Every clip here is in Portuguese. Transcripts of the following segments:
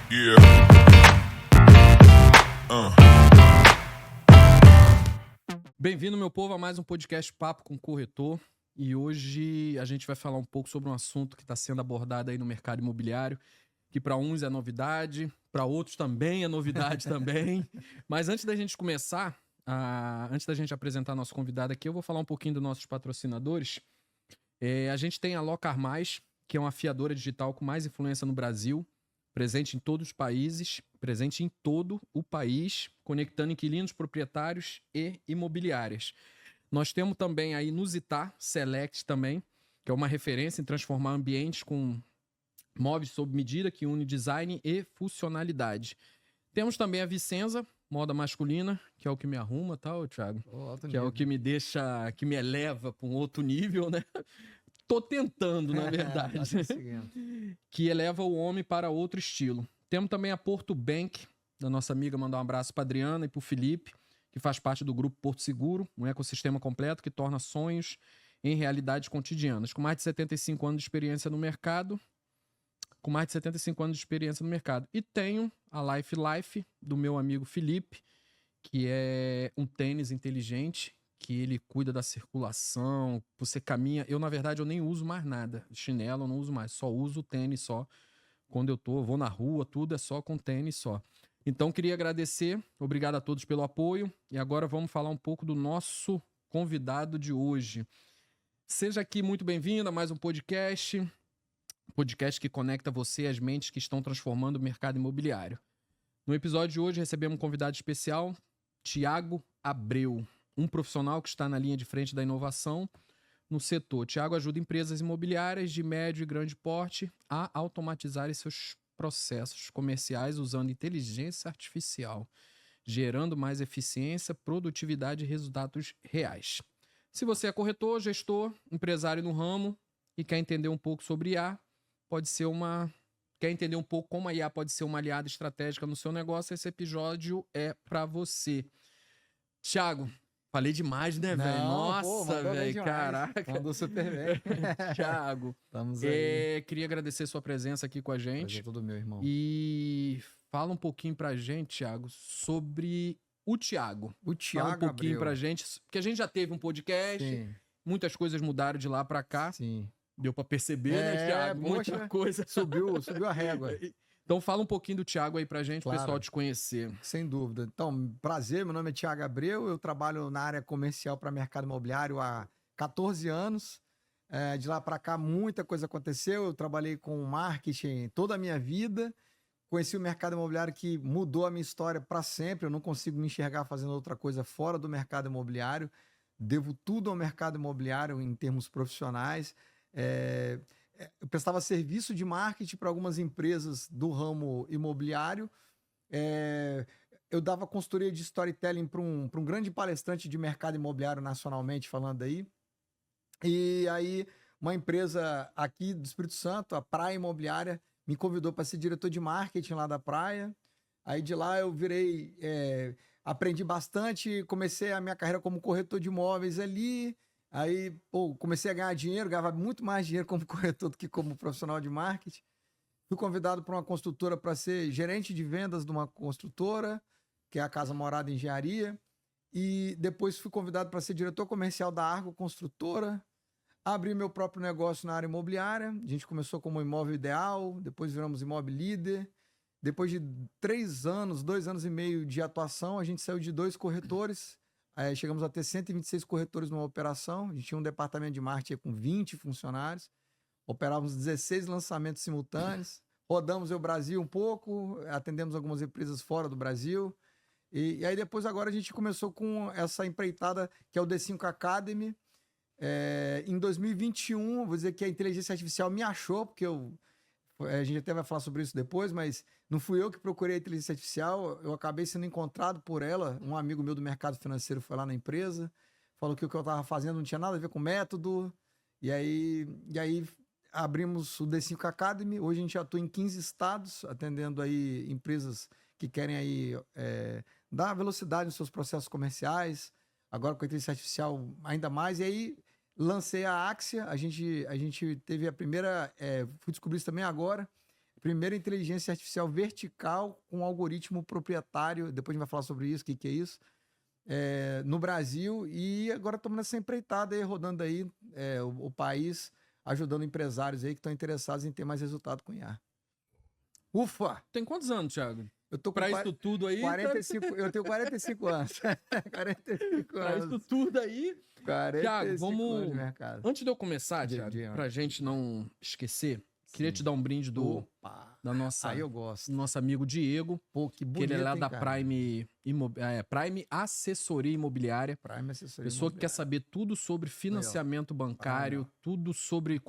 Yeah. Bem-vindo, meu povo, a mais um podcast Papo com Corretor. E hoje a gente vai falar um pouco sobre um assunto que está sendo abordado aí no mercado imobiliário, que para uns é novidade, para outros também é novidade também. Mas antes da gente começar, antes da gente apresentar nosso convidado aqui, eu vou falar um pouquinho dos nossos patrocinadores. A gente tem a Locar Mais, que é uma fiadora digital com mais influência no Brasil, presente em todos os países, presente em todo o país, conectando inquilinos, proprietários e imobiliárias. Nós temos também a Inusitar Select também, que é uma referência em transformar ambientes com móveis sob medida que une design e funcionalidade. Temos também a Vicenza, moda masculina, que é o que me arruma, tá, Thiago? Que é o que me deixa, que me eleva para um outro nível, né? Tô tentando, na verdade. Que eleva o homem para outro estilo. Temos também a Porto Bank, da nossa amiga, mandar um abraço para Adriana e para o Felipe, que faz parte do grupo Porto Seguro, um ecossistema completo que torna sonhos em realidades cotidianas. Com mais de 75 anos de experiência no mercado. E tenho a Life, do meu amigo Felipe, que é um tênis inteligente, que ele cuida da circulação, você caminha. Eu, na verdade, eu nem uso mais nada. Chinelo eu não uso mais, só uso o tênis só. Quando eu vou na rua, tudo é só com tênis só. Então, queria agradecer, obrigado a todos pelo apoio. E agora vamos falar um pouco do nosso convidado de hoje. Seja aqui muito bem-vindo a mais um podcast que conecta você às mentes que estão transformando o mercado imobiliário. No episódio de hoje, recebemos um convidado especial, Thiago Abreu, um profissional que está na linha de frente da inovação no setor. Thiago ajuda empresas imobiliárias de médio e grande porte a automatizarem seus processos comerciais usando inteligência artificial, gerando mais eficiência, produtividade e resultados reais. Se você é corretor, gestor, empresário no ramo e quer entender um pouco sobre IA, quer entender um pouco como a IA pode ser uma aliada estratégica no seu negócio, esse episódio é para você. Thiago, falei demais, né, velho? Nossa, velho, caraca. Mandou super bem. Thiago, Estamos aí. queria agradecer sua presença aqui com a gente. Prazer todo meu, irmão. E fala um pouquinho pra gente, Thiago, sobre o Thiago. O Thiago Fala um pouquinho Abreu. pra gente, porque a gente já teve um podcast, Sim, muitas coisas mudaram de lá pra cá. sim. Deu pra perceber, né, Thiago? Poxa, Muita coisa. Subiu a régua. Então fala um pouquinho do Thiago aí pra gente, Claro. o pessoal te conhecer. Sem dúvida. Então, prazer, meu nome é Thiago Abreu, eu trabalho na área comercial para mercado imobiliário há 14 anos. De lá para cá, muita coisa aconteceu. Eu trabalhei com marketing toda a minha vida. Conheci o mercado imobiliário que mudou a minha história para sempre. Eu não consigo me enxergar fazendo outra coisa fora do mercado imobiliário. Devo tudo ao mercado imobiliário em termos profissionais. Eu prestava serviço de marketing para algumas empresas do ramo imobiliário. Eu dava consultoria de storytelling para um grande palestrante de mercado imobiliário nacionalmente, falando aí. E aí, uma empresa aqui do Espírito Santo, a Praia Imobiliária, me convidou para ser diretor de marketing lá da praia. Aí de lá eu virei, aprendi bastante, comecei a minha carreira como corretor de imóveis ali. Aí, comecei a ganhar dinheiro, ganhava muito mais dinheiro como corretor do que como profissional de marketing. Fui convidado para uma construtora para ser gerente de vendas de uma construtora, que é a Casa Morada Engenharia. E depois fui convidado para ser diretor comercial da Argo Construtora. Abri meu próprio negócio na área imobiliária. A gente começou como Imóvel Ideal, depois viramos Imóvel Líder. Depois de 2 anos e meio de atuação, a gente saiu de 2 corretores. Chegamos a ter 126 corretores numa operação. A gente tinha um departamento de marketing com 20 funcionários. Operávamos 16 lançamentos simultâneos. Rodamos o Brasil um pouco, atendemos algumas empresas fora do Brasil. E aí depois agora a gente começou com essa empreitada que é o D5 Academy. Em 2021, vou dizer que a inteligência artificial me achou, porque a gente até vai falar sobre isso depois, mas não fui eu que procurei a inteligência artificial, eu acabei sendo encontrado por ela. Um amigo meu do mercado financeiro foi lá na empresa, falou que o que eu estava fazendo não tinha nada a ver com método, e aí abrimos o D5 Academy. Hoje a gente atua em 15 estados, atendendo aí empresas que querem aí dar velocidade nos seus processos comerciais, agora com a inteligência artificial ainda mais. E aí lancei a Axia, a gente teve a primeira, fui descobrir isso também agora, Primeira inteligência artificial vertical com algoritmo proprietário. Depois a gente vai falar sobre isso, o que é isso. No Brasil. E agora estamos nessa empreitada aí, rodando aí o país, ajudando empresários aí que estão interessados em ter mais resultado com IA. Ufa! Tem quantos anos, Thiago? Eu tô com Pra isso tudo aí... 45, eu tenho 45 anos. 45 Pra anos. isso tudo aí... 45 Thiago, vamos... anos de mercado. Antes de eu começar, Thiago, pra gente não esquecer, queria te dar um brinde da nossa, aí eu gosto. nosso amigo Diego, Pô, que bonito, que ele é lá hein, da cara? Prime Assessoria Imobiliária. Prime Assessoria Pessoa que quer saber tudo sobre financiamento bancário, tudo sobre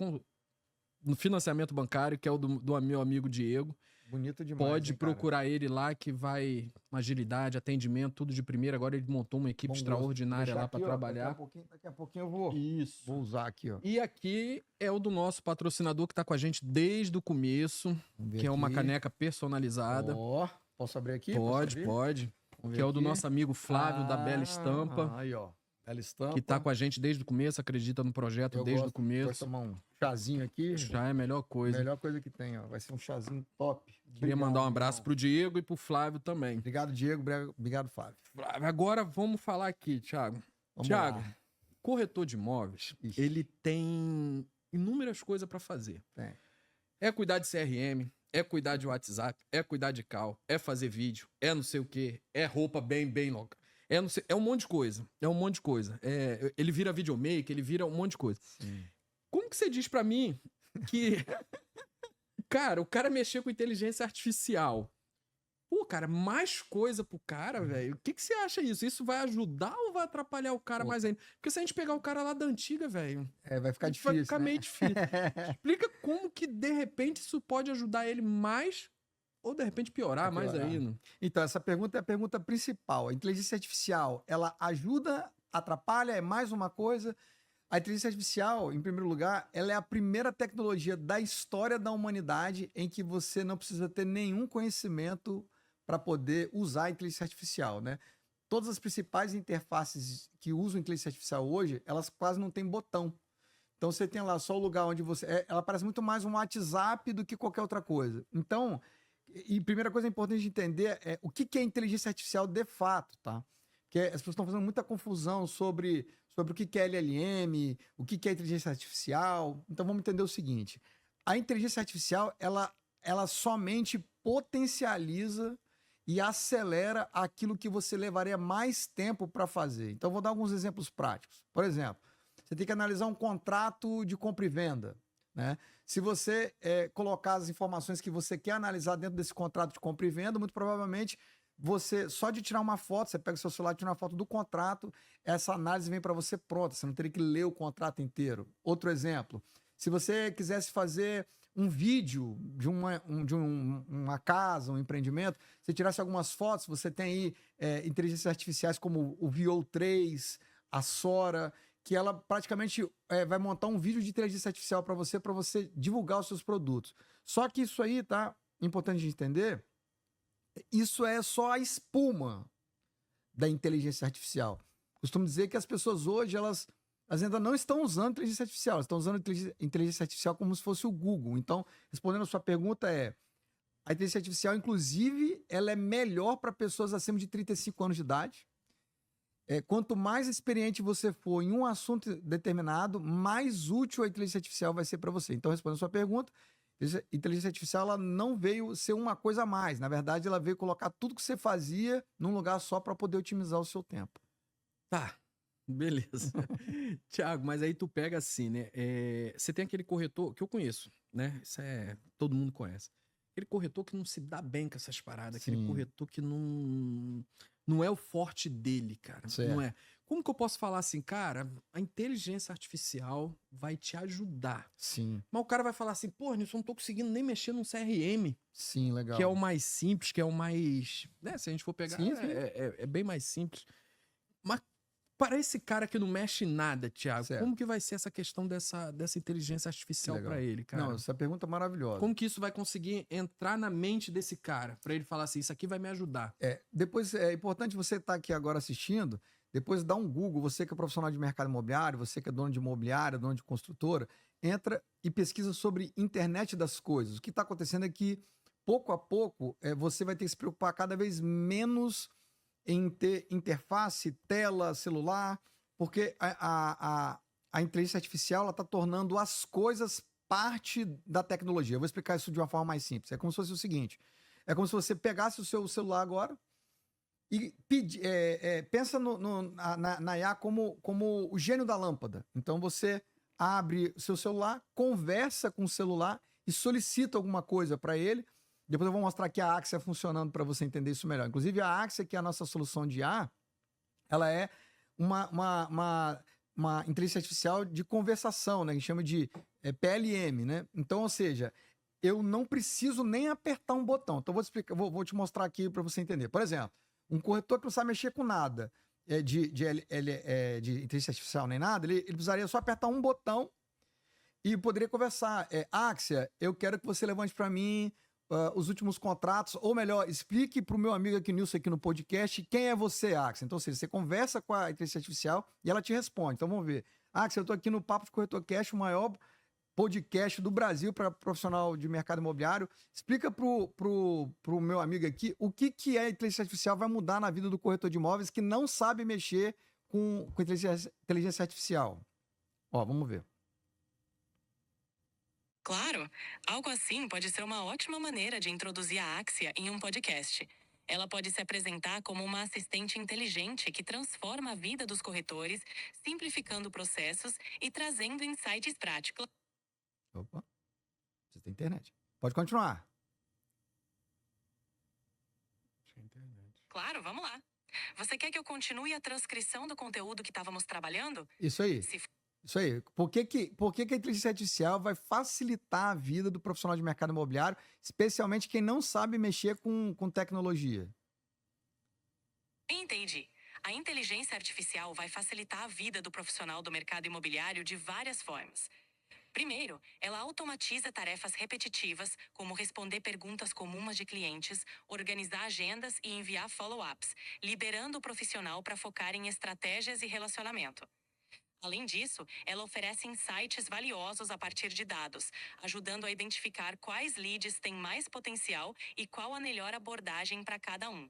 financiamento bancário, que é o do meu amigo Diego. Bonito demais. Pode hein, cara? procurar ele lá, que vai agilidade, atendimento, tudo de primeira. Agora ele montou uma equipe Bom extraordinária Deixar lá aqui, para ó, trabalhar. Daqui a pouquinho eu vou Isso. usar aqui, ó. E aqui é o do nosso patrocinador que tá com a gente desde o começo, Vamos ver que é uma aqui. caneca personalizada. Ó, posso abrir aqui? Pode. Vamos Que ver é o do aqui. nosso amigo Flávio, da Bela Estampa, Aí, ó. Bela Estampa. que tá com a gente desde o começo, acredita no projeto Eu desde gosto, o começo. Vou tomar um chazinho aqui. Já é a melhor coisa. Melhor coisa que tem, ó. Vai ser um chazinho top. Queria mandar um abraço pro Diego e pro Flávio também. Obrigado, Diego. Obrigado, Flávio. Agora vamos falar aqui, Thiago. Vamos Thiago, lá. corretor de imóveis, Ixi. ele tem inúmeras coisas para fazer. Tem. É cuidar de CRM, é cuidar de WhatsApp, é cuidar de call, é fazer vídeo, é não sei o quê, é roupa bem louca. É um monte de coisa. Ele vira videomaker, ele vira um monte de coisa. Sim. Como que você diz pra mim que... Cara, o cara mexer com inteligência artificial. Pô, cara, mais coisa pro cara, velho. O que você acha isso? Isso vai ajudar ou vai atrapalhar o cara mais ainda? Porque se a gente pegar o cara lá da antiga, velho... Vai ficar difícil, Vai ficar né? meio difícil. Explica como que, de repente, isso pode ajudar ele mais ou, de repente, piorar mais ainda. Então, essa pergunta é a pergunta principal. A inteligência artificial, ela ajuda, atrapalha, é mais uma coisa? A inteligência artificial, em primeiro lugar, ela é a primeira tecnologia da história da humanidade em que você não precisa ter nenhum conhecimento para poder usar a inteligência artificial, né? Todas as principais interfaces que usam inteligência artificial hoje, elas quase não têm botão. Então, você tem lá só o lugar onde você... ela parece muito mais um WhatsApp do que qualquer outra coisa. Então... E primeira coisa importante de entender é o que é inteligência artificial de fato, tá? Porque as pessoas estão fazendo muita confusão sobre o que é LLM, o que é inteligência artificial. Então vamos entender o seguinte: a inteligência artificial ela somente potencializa e acelera aquilo que você levaria mais tempo para fazer. Então vou dar alguns exemplos práticos. Por exemplo, você tem que analisar um contrato de compra e venda, né? Se você colocar as informações que você quer analisar dentro desse contrato de compra e venda, muito provavelmente você, só de tirar uma foto, você pega o seu celular e tira uma foto do contrato, essa análise vem para você pronta, você não teria que ler o contrato inteiro. Outro exemplo, se você quisesse fazer um vídeo de uma casa, um empreendimento, você tirasse algumas fotos, você tem aí inteligências artificiais como o VO3, a Sora, que ela praticamente vai montar um vídeo de inteligência artificial para você divulgar os seus produtos. Só que isso aí, tá? Importante de entender, isso é só a espuma da inteligência artificial. Costumo dizer que as pessoas hoje, elas ainda não estão usando inteligência artificial, elas estão usando inteligência artificial como se fosse o Google. Então, respondendo a sua pergunta a inteligência artificial, inclusive, ela é melhor para pessoas acima de 35 anos de idade. Quanto mais experiente você for em um assunto determinado, mais útil a inteligência artificial vai ser para você. Então, respondendo a sua pergunta, a inteligência artificial ela não veio ser uma coisa a mais. Na verdade, ela veio colocar tudo que você fazia num lugar só para poder otimizar o seu tempo. Tá, beleza. Thiago, mas aí tu pega assim, né? Você tem aquele corretor que eu conheço, né? Isso todo mundo conhece. Aquele corretor que não se dá bem com essas paradas. Sim. Aquele corretor que não é o forte dele, cara. Certo. Não é. Como que eu posso falar assim, cara, a inteligência artificial vai te ajudar. Sim. Mas o cara vai falar assim, pô, Nilson, não tô conseguindo nem mexer num CRM. Sim, legal. Que é o mais simples, que é o mais... Né, se a gente for pegar, sim. É bem mais simples. Mas para esse cara que não mexe em nada, Thiago, certo. Como que vai ser essa questão dessa inteligência artificial para ele, cara? Não, essa pergunta é maravilhosa. Como que isso vai conseguir entrar na mente desse cara? Para ele falar assim, isso aqui vai me ajudar. Depois é importante você estar aqui agora assistindo. Depois dá um Google, você que é profissional de mercado imobiliário, você que é dono de imobiliária, dono de construtora, entra e pesquisa sobre internet das coisas. O que está acontecendo é que, pouco a pouco, você vai ter que se preocupar cada vez menos em ter interface, tela, celular, porque a inteligência artificial está tornando as coisas parte da tecnologia. Eu vou explicar isso de uma forma mais simples. É como se fosse o seguinte: é como se você pegasse o seu celular agora e pensa na IA como o gênio da lâmpada. Então você abre o seu celular, conversa com o celular e solicita alguma coisa para ele. Depois eu vou mostrar aqui a Axia funcionando para você entender isso melhor. Inclusive a Axia, que é a nossa solução de IA, ela é uma inteligência artificial de conversação, né? Que chama de PLM, né? Então, ou seja, eu não preciso nem apertar um botão. Então, vou te mostrar aqui para você entender. Por exemplo, um corretor que não sabe mexer com nada de inteligência artificial nem nada, ele precisaria só apertar um botão e poderia conversar. Axia, eu quero que você levante para mim os últimos contratos, ou melhor, explique para o meu amigo aqui, Nilson, aqui no podcast, quem é você, Axia. Então, ou seja, você conversa com a inteligência artificial e ela te responde. Então, vamos ver. Axia, eu estou aqui no Papo de Corretor Cash, o maior podcast do Brasil para profissional de mercado imobiliário. Explica pro meu amigo aqui o que a inteligência artificial vai mudar na vida do corretor de imóveis que não sabe mexer com inteligência artificial. Ó, vamos ver. Claro, algo assim pode ser uma ótima maneira de introduzir a Axia em um podcast. Ela pode se apresentar como uma assistente inteligente que transforma a vida dos corretores, simplificando processos e trazendo insights práticos. Opa, você tem internet. Pode continuar. Claro, vamos lá. Você quer que eu continue a transcrição do conteúdo que estávamos trabalhando? Isso aí. Isso aí. Por que a inteligência artificial vai facilitar a vida do profissional de mercado imobiliário, especialmente quem não sabe mexer com tecnologia? Entendi. A inteligência artificial vai facilitar a vida do profissional do mercado imobiliário de várias formas. Primeiro, ela automatiza tarefas repetitivas, como responder perguntas comuns de clientes, organizar agendas e enviar follow-ups, liberando o profissional para focar em estratégias e relacionamento. Além disso, ela oferece insights valiosos a partir de dados, ajudando a identificar quais leads têm mais potencial e qual a melhor abordagem para cada um.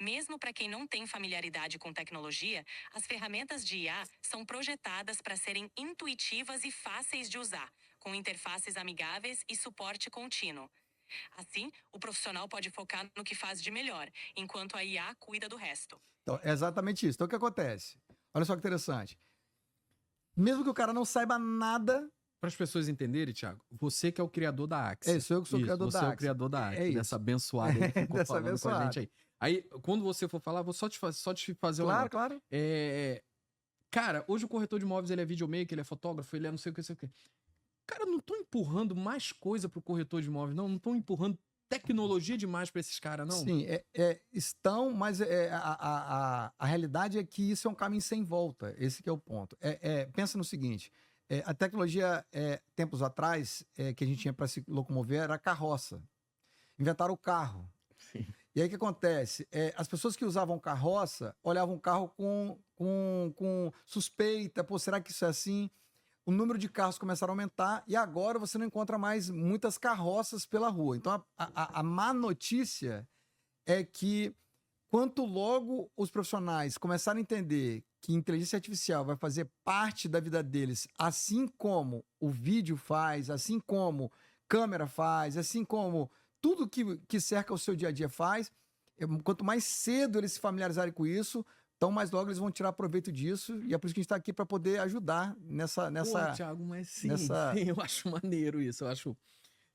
Mesmo para quem não tem familiaridade com tecnologia, as ferramentas de IA são projetadas para serem intuitivas e fáceis de usar, com interfaces amigáveis e suporte contínuo. Assim, o profissional pode focar no que faz de melhor, enquanto a IA cuida do resto. Então, é exatamente isso. Então, o que acontece? Olha só que interessante. Mesmo que o cara não saiba nada... Para as pessoas entenderem, Thiago, você que é o criador da Axia. Isso, eu que sou o criador da Axia. Você é o criador da Axia, dessa abençoada aí que ficou falando com a gente aí. Aí, quando você for falar, vou só te fazer uma... Claro. Cara, hoje o corretor de imóveis, ele é videomaker, ele é fotógrafo, ele é não sei o que. Cara, não tô empurrando mais coisa pro corretor de imóveis, não tô empurrando tecnologia demais para esses caras, não. Sim, estão, mas a realidade é que isso é um caminho sem volta, esse que é o ponto. Pensa no seguinte, a tecnologia, tempos atrás, que a gente tinha para se locomover, era a carroça. Inventaram o carro. Sim. E aí o que acontece? As pessoas que usavam carroça olhavam o carro com suspeita, pô, será que isso é assim? O número de carros começaram a aumentar e agora você não encontra mais muitas carroças pela rua. Então a má notícia é que quanto logo os profissionais começarem a entender que inteligência artificial vai fazer parte da vida deles, assim como o vídeo faz, assim como câmera faz, assim como tudo que cerca o seu dia a dia faz, quanto mais cedo eles se familiarizarem com isso, então mais logo eles vão tirar proveito disso, e é por isso que a gente está aqui para poder ajudar nessa... Pô, Thiago, mas sim, eu acho maneiro isso, eu acho...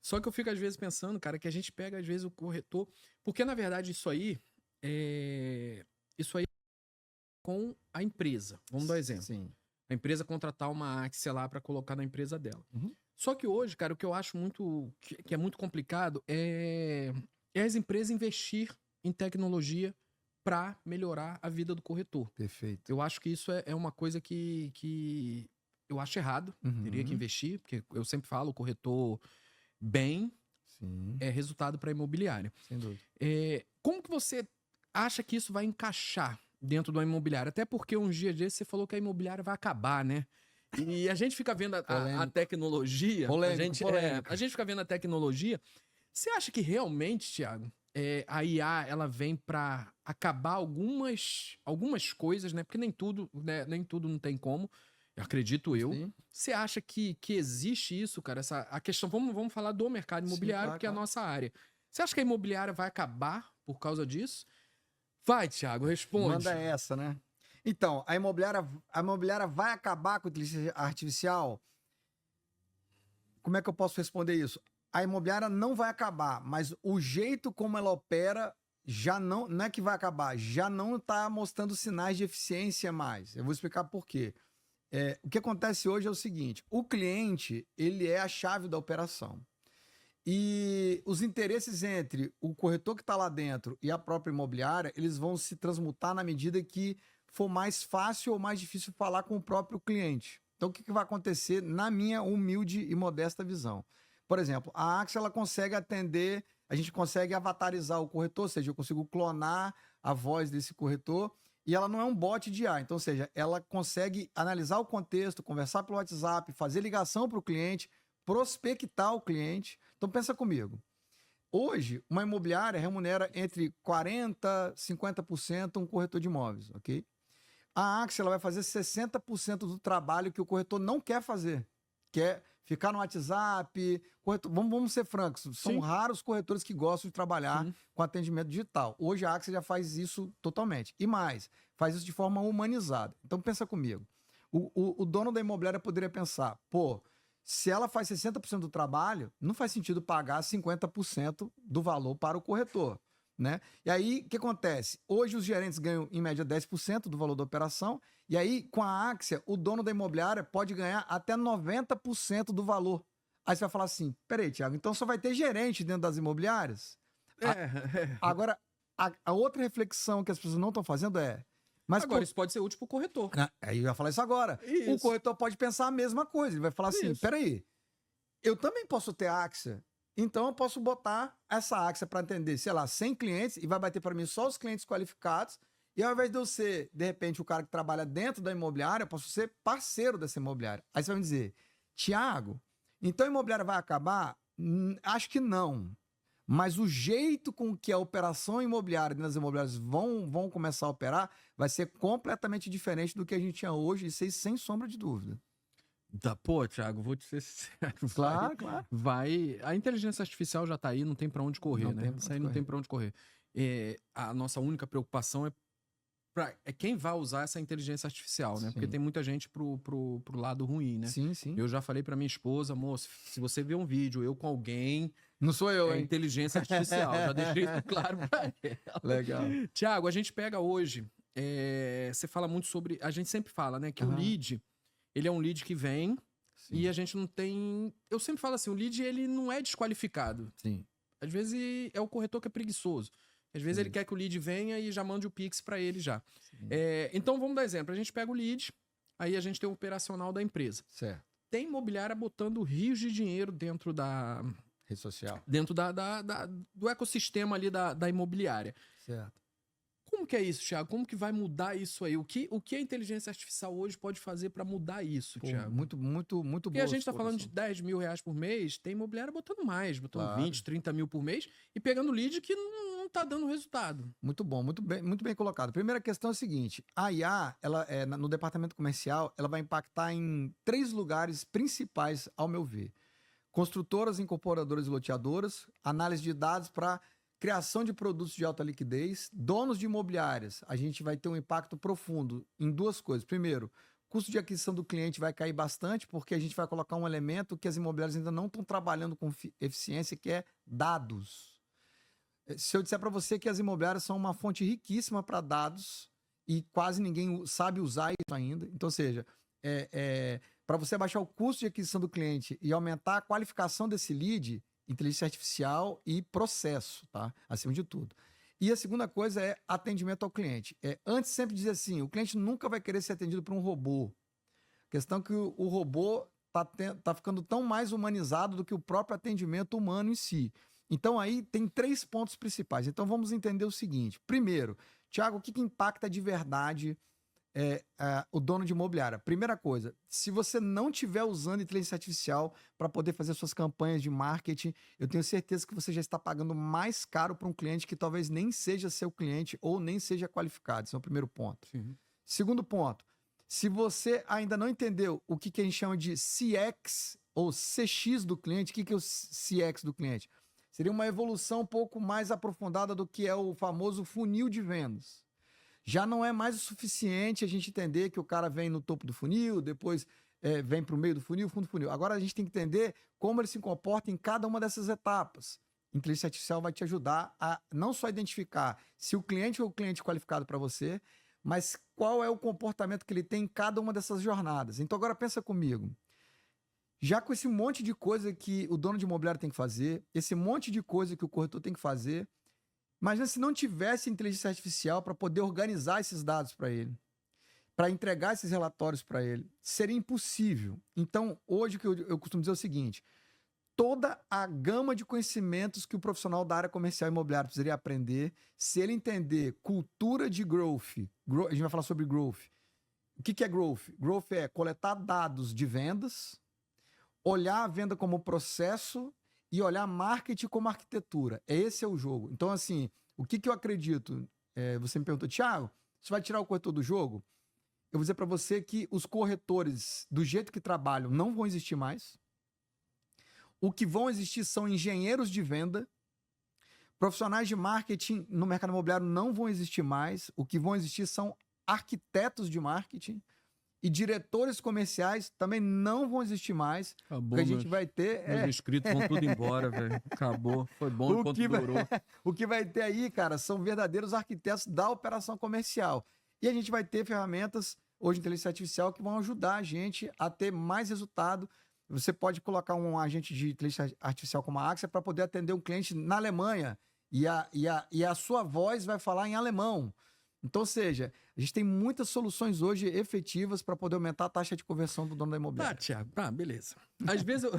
Só que eu fico às vezes pensando, cara, que a gente pega às vezes o corretor, porque na verdade isso aí com a empresa, vamos dar um exemplo. Sim. A empresa contratar uma Axia lá para colocar na empresa dela. Uhum. Só que hoje, cara, o que eu acho que é muito complicado é as empresas investir em tecnologia para melhorar a vida do corretor. Perfeito. Eu acho que isso é uma coisa que eu acho errado. Teria que investir, porque eu sempre falo, o corretor bem Sim. é resultado para imobiliária. Sem dúvida. Como que você acha que isso vai encaixar dentro da imobiliária. Até porque uns dias desses você falou que a imobiliária vai acabar, né? E a gente fica vendo a tecnologia. A gente fica vendo a tecnologia. Você acha que realmente, Thiago, a IA ela vem para acabar algumas coisas, né? Porque nem tudo, né? Nem tudo não tem como. Acredito eu. Sim. Você acha que existe isso, cara? A questão. Vamos falar do mercado imobiliário, claro, que é a claro. nossa área. Você acha que a imobiliária vai acabar por causa disso? Vai, Thiago, responde. Manda essa, né? Então, a imobiliária vai acabar com a inteligência artificial? Como é que eu posso responder isso? A imobiliária não vai acabar, mas o jeito como ela opera já não é que vai acabar, já não está mostrando sinais de eficiência mais. Eu vou explicar por quê. O que acontece hoje é o seguinte: o cliente, ele é a chave da operação. E os interesses entre o corretor que está lá dentro e a própria imobiliária, eles vão se transmutar na medida que for mais fácil ou mais difícil falar com o próprio cliente. Então, o que vai acontecer na minha humilde e modesta visão? Por exemplo, a Axia, ela consegue atender, a gente consegue avatarizar o corretor, ou seja, eu consigo clonar a voz desse corretor, e ela não é um bot de IA. Então, ou seja, ela consegue analisar o contexto, conversar pelo WhatsApp, fazer ligação para o cliente, prospectar o cliente. Então, pensa comigo. Hoje, uma imobiliária remunera entre 40% e 50% um corretor de imóveis, ok? A Axia ela vai fazer 60% do trabalho que o corretor não quer fazer, que é ficar no WhatsApp. Vamos ser francos, são Sim. raros os corretores que gostam de trabalhar com atendimento digital. Hoje a Axia já faz isso totalmente. E mais, faz isso de forma humanizada. Então pensa comigo. O dono da imobiliária poderia pensar, pô, se ela faz 60% do trabalho, não faz sentido pagar 50% do valor para o corretor, né? E aí, o que acontece? Hoje os gerentes ganham, em média, 10% do valor da operação, e aí, com a Axia, o dono da imobiliária pode ganhar até 90% do valor. Aí você vai falar assim, peraí, Thiago, então só vai ter gerente dentro das imobiliárias? Agora, a outra reflexão que as pessoas não estão fazendo é... Mas agora, isso pode ser útil para o corretor. Aí eu ia falar isso agora. Isso. O corretor pode pensar a mesma coisa. Ele vai falar assim, Isso. peraí, eu também posso ter Axia, então eu posso botar essa Axia para atender, sei lá, 100 clientes e vai bater para mim só os clientes qualificados. E ao invés de eu ser, de repente, o cara que trabalha dentro da imobiliária, eu posso ser parceiro dessa imobiliária. Aí você vai me dizer, Thiago, então a imobiliária vai acabar? Acho que não. Mas o jeito com que a operação imobiliária nas imobiliárias vão começar a operar vai ser completamente diferente do que a gente tinha hoje, isso aí sem sombra de dúvida. Pô, Thiago, vou te ser sincero. Claro. A inteligência artificial já tá aí, não tem para onde correr, né? Isso aí não tem para onde correr. A nossa única preocupação é quem vai usar essa inteligência artificial, né? Sim. Porque tem muita gente pro lado ruim, né? Sim. Eu já falei pra minha esposa, moça, se você vê um vídeo, eu com alguém... Não sou eu, hein? Inteligência artificial, já deixei isso claro pra ela. Legal. Thiago, a gente pega hoje, você fala muito sobre... A gente sempre fala, né? Que o lead, ele é um lead que vem e a gente não tem... Eu sempre falo assim, o lead, ele não é desqualificado. Sim. Às vezes é o corretor que é preguiçoso. Às vezes ele quer que o lead venha e já mande o Pix para ele já. Então, vamos dar exemplo. A gente pega o lead, aí a gente tem o operacional da empresa. Certo. Tem imobiliária botando rios de dinheiro dentro da... Rede social. Dentro do ecossistema ali da imobiliária. Certo. Como que é isso, Thiago? Como que vai mudar isso aí? O que a inteligência artificial hoje pode fazer para mudar isso, Thiago? Muito bom. Porque a gente tá falando de 10 mil reais por mês, tem imobiliária botando mais, botando 20, 30 mil por mês e pegando lead que não tá dando resultado. Muito bom, muito bem colocado. Primeira questão é a seguinte, a IA, ela, no departamento comercial, ela vai impactar em 3 lugares principais, ao meu ver. Construtoras, incorporadoras e loteadoras, análise de dados para criação de produtos de alta liquidez, donos de imobiliárias. A gente vai ter um impacto profundo em 2 coisas. Primeiro, custo de aquisição do cliente vai cair bastante, porque a gente vai colocar um elemento que as imobiliárias ainda não estão trabalhando com eficiência, que é dados. Se eu disser para você que as imobiliárias são uma fonte riquíssima para dados e quase ninguém sabe usar isso ainda. Então, ou seja, para você baixar o custo de aquisição do cliente e aumentar a qualificação desse lead, inteligência artificial e processo, tá? Acima de tudo. E a segunda coisa é atendimento ao cliente. Antes sempre dizia assim, o cliente nunca vai querer ser atendido por um robô. A questão é que o robô tá ficando tão mais humanizado do que o próprio atendimento humano em si. Então aí tem 3 pontos principais. Então vamos entender o seguinte. Primeiro, Thiago, o que impacta de verdade o dono de imobiliária? Primeira coisa, se você não estiver usando inteligência artificial para poder fazer suas campanhas de marketing, eu tenho certeza que você já está pagando mais caro para um cliente que talvez nem seja seu cliente ou nem seja qualificado. Esse é o primeiro ponto. Sim. Segundo ponto, se você ainda não entendeu o que a gente chama de CX ou CX do cliente, o que é o CX do cliente? Seria uma evolução um pouco mais aprofundada do que é o famoso funil de vendas. Já não é mais o suficiente a gente entender que o cara vem no topo do funil, depois vem para o meio do funil, fundo do funil. Agora a gente tem que entender como ele se comporta em cada uma dessas etapas. Inteligência artificial vai te ajudar a não só identificar se o cliente é o cliente qualificado para você, mas qual é o comportamento que ele tem em cada uma dessas jornadas. Então agora pensa comigo. Já com esse monte de coisa que o dono de imobiliário tem que fazer, esse monte de coisa que o corretor tem que fazer, imagina se não tivesse inteligência artificial para poder organizar esses dados para ele, para entregar esses relatórios para ele. Seria impossível. Então, hoje o que eu costumo dizer é o seguinte: toda a gama de conhecimentos que o profissional da área comercial imobiliária precisaria aprender, se ele entender cultura de growth, a gente vai falar sobre growth. O que é growth? Growth é coletar dados de vendas, olhar a venda como processo e olhar marketing como arquitetura. Esse é o jogo. Então, assim, o que eu acredito? Você me perguntou, Thiago, você vai tirar o corretor do jogo? Eu vou dizer para você que os corretores, do jeito que trabalham, não vão existir mais. O que vão existir são engenheiros de venda. Profissionais de marketing no mercado imobiliário não vão existir mais. O que vão existir são arquitetos de marketing. E diretores comerciais também não vão existir mais. Acabou, o que a gente vai ter meus inscritos vão tudo embora, velho. Acabou. Foi bom enquanto durou. O que vai ter aí, cara, são verdadeiros arquitetos da operação comercial. E a gente vai ter ferramentas, hoje, inteligência artificial, que vão ajudar a gente a ter mais resultado. Você pode colocar um agente de inteligência artificial como a Axia para poder atender um cliente na Alemanha. E a sua voz vai falar em alemão. Então, ou seja, a gente tem muitas soluções hoje efetivas para poder aumentar a taxa de conversão do dono da imobiliária. Tá, Thiago, tá, beleza. Às vezes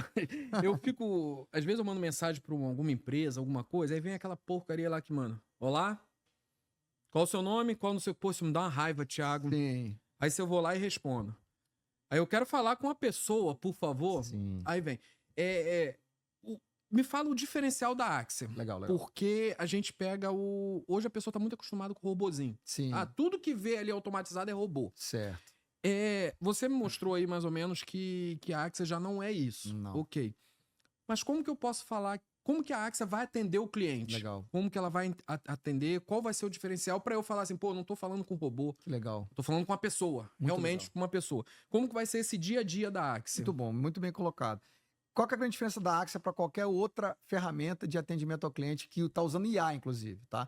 eu fico. Às vezes eu mando mensagem para alguma empresa, alguma coisa, aí vem aquela porcaria lá que, mano, olá, qual o seu nome? Qual no seu posto? Me dá uma raiva, Thiago. Sim. Aí se eu vou lá e respondo. Aí eu quero falar com a pessoa, por favor. Sim. Aí vem. Me fala o diferencial da Axia. Legal. Porque a gente pega o... Hoje a pessoa tá muito acostumada com o robozinho. Sim. Tudo que vê ali automatizado é robô. Certo. Você me mostrou aí mais ou menos que a Axia já não é isso. Não. Ok. Mas como que eu posso falar... Como que a Axia vai atender o cliente? Legal. Como que ela vai atender? Qual vai ser o diferencial para eu falar assim, pô, não tô falando com robô. Legal. Tô falando com uma pessoa. Muito realmente legal. com uma pessoa. Como que vai ser esse dia a dia da Axia? Muito bom, muito bem colocado. Qual que é a grande diferença da Axia para qualquer outra ferramenta de atendimento ao cliente que está usando IA, inclusive, tá?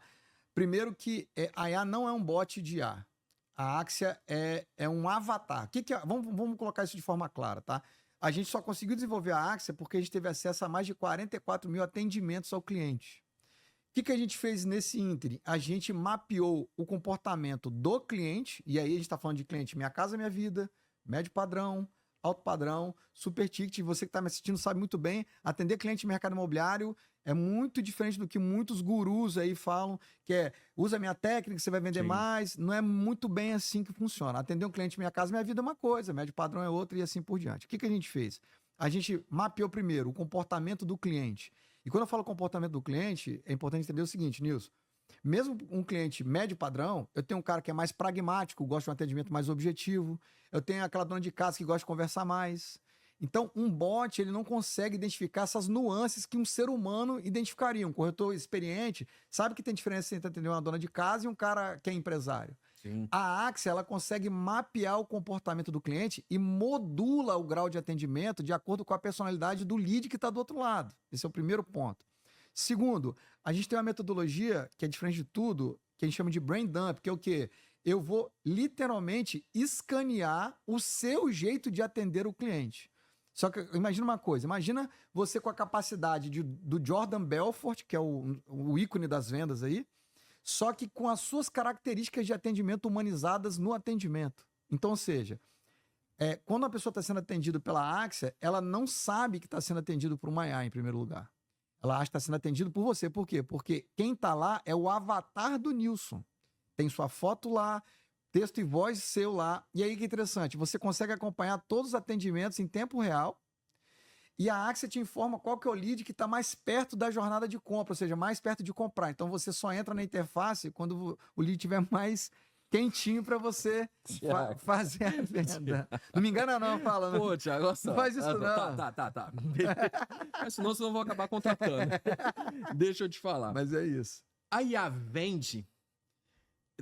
Primeiro que a IA não é um bot de IA. A Axia é um avatar. Vamos colocar isso de forma clara, tá? A gente só conseguiu desenvolver a Axia porque a gente teve acesso a mais de 44 mil atendimentos ao cliente. O que a gente fez nesse ínterim? A gente mapeou o comportamento do cliente, e aí a gente está falando de cliente Minha Casa Minha Vida, médio padrão, alto padrão, super ticket. Você que está me assistindo sabe muito bem, atender cliente de mercado imobiliário é muito diferente do que muitos gurus aí falam, que usa minha técnica, você vai vender mais. Não é muito bem assim que funciona. Atender um cliente Minha Casa Minha Vida é uma coisa, médio padrão é outra e assim por diante. O que a gente fez? A gente mapeou primeiro o comportamento do cliente. E quando eu falo comportamento do cliente, é importante entender o seguinte, Nilson. Mesmo um cliente médio padrão, eu tenho um cara que é mais pragmático, gosta de um atendimento mais objetivo. Eu tenho aquela dona de casa que gosta de conversar mais. Então, um bot, ele não consegue identificar essas nuances que um ser humano identificaria. Um corretor experiente sabe que tem diferença entre atender uma dona de casa e um cara que é empresário. Sim. A Axia, ela consegue mapear o comportamento do cliente e modula o grau de atendimento de acordo com a personalidade do lead que está do outro lado. Esse é o primeiro ponto. Segundo, a gente tem uma metodologia que é diferente de tudo, que a gente chama de brain dump, que é o quê? Eu vou literalmente escanear o seu jeito de atender o cliente. Só que imagina uma coisa, imagina você com a capacidade do Jordan Belfort, que é o ícone das vendas aí, só que com as suas características de atendimento humanizadas no atendimento. Então, ou seja, quando a pessoa está sendo atendida pela Axia, ela não sabe que está sendo atendido por uma IA em primeiro lugar. Ela acha que está sendo atendido por você. Por quê? Porque quem está lá é o avatar do Nilson. Tem sua foto lá, texto e voz seu lá. E aí que interessante, você consegue acompanhar todos os atendimentos em tempo real. E a Axia te informa qual que é o lead que está mais perto da jornada de compra, ou seja, mais perto de comprar. Então você só entra na interface quando o lead estiver mais quentinho para você fazer a venda. Não me engana não, fala. Não. Pô, Thiago, olha só. Não faz isso não. Tá. Senão vocês não vão acabar contratando. Deixa eu te falar. Mas é isso. A IA vende...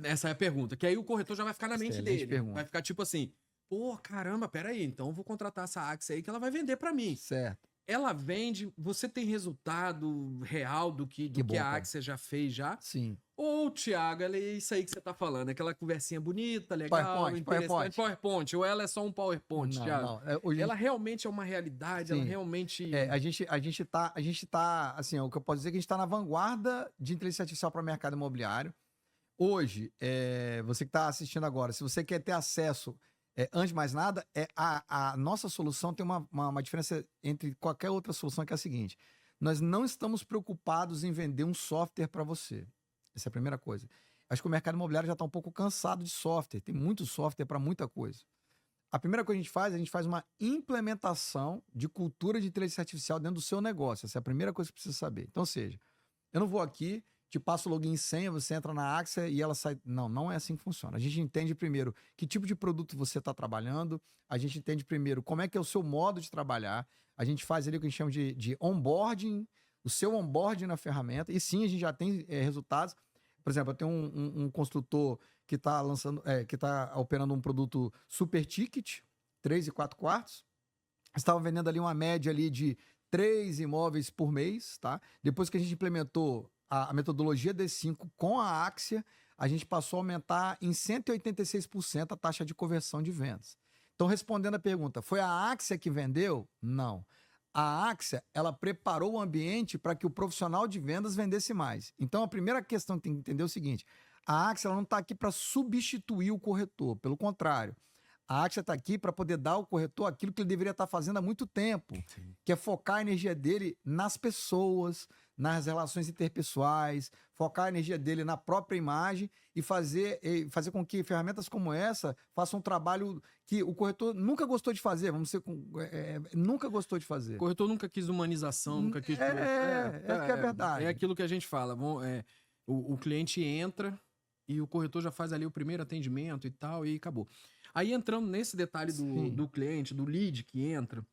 Essa é a pergunta. Que aí o corretor já vai ficar na mente Excelente dele. pergunta. Vai ficar tipo assim... Pô, caramba, peraí, então eu vou contratar essa Axia aí que ela vai vender pra mim. Certo. Ela vende, você tem resultado real do que bom, a Axia já fez já? Sim. Ou, Thiago, ela é isso aí que você tá falando, aquela conversinha bonita, legal, interessante. PowerPoint. Ou ela é só um PowerPoint, Thiago? Não. Ela realmente é uma realidade, ela realmente... A gente tá, assim, o que eu posso dizer é que a gente tá na vanguarda de inteligência artificial para o mercado imobiliário. Hoje, você que está assistindo agora, se você quer ter acesso... antes de mais nada, a nossa solução tem uma diferença entre qualquer outra solução, que é a seguinte: nós não estamos preocupados em vender um software para você. Essa é a primeira coisa. Acho que o mercado imobiliário já está um pouco cansado de software, tem muito software para muita coisa. A primeira coisa que a gente faz uma implementação de cultura de inteligência artificial dentro do seu negócio. Essa é a primeira coisa que você precisa saber. Então, ou seja, eu não vou aqui, te passo o login e senha, você entra na Axia e ela sai... Não é assim que funciona. A gente entende primeiro que tipo de produto você está trabalhando, a gente entende primeiro como é que é o seu modo de trabalhar, a gente faz ali o que a gente chama de onboarding, o seu onboarding na ferramenta, e sim, a gente já tem resultados. Por exemplo, eu tenho um construtor que está lançando, que está operando um produto super ticket, 3 e 4 quartos, estava vendendo ali uma média ali de 3 imóveis por mês, tá? Depois que a gente implementou a metodologia D5 com a Axia, a gente passou a aumentar em 186% a taxa de conversão de vendas. Então, respondendo a pergunta, foi a Axia que vendeu? Não. A Axia, ela preparou o ambiente para que o profissional de vendas vendesse mais. Então, a primeira questão que tem que entender é o seguinte: a Axia ela não está aqui para substituir o corretor, pelo contrário. A Axia está aqui para poder dar ao corretor aquilo que ele deveria estar fazendo há muito tempo, que é focar a energia dele nas pessoas, nas relações interpessoais, focar a energia dele na própria imagem e fazer com que ferramentas como essa façam um trabalho que o corretor nunca gostou de fazer, nunca gostou de fazer. O corretor nunca quis humanização, nunca quis... É verdade. É aquilo que a gente fala, o cliente entra e o corretor já faz ali o primeiro atendimento e tal, e acabou. Aí entrando nesse detalhe do cliente, do lead que entra,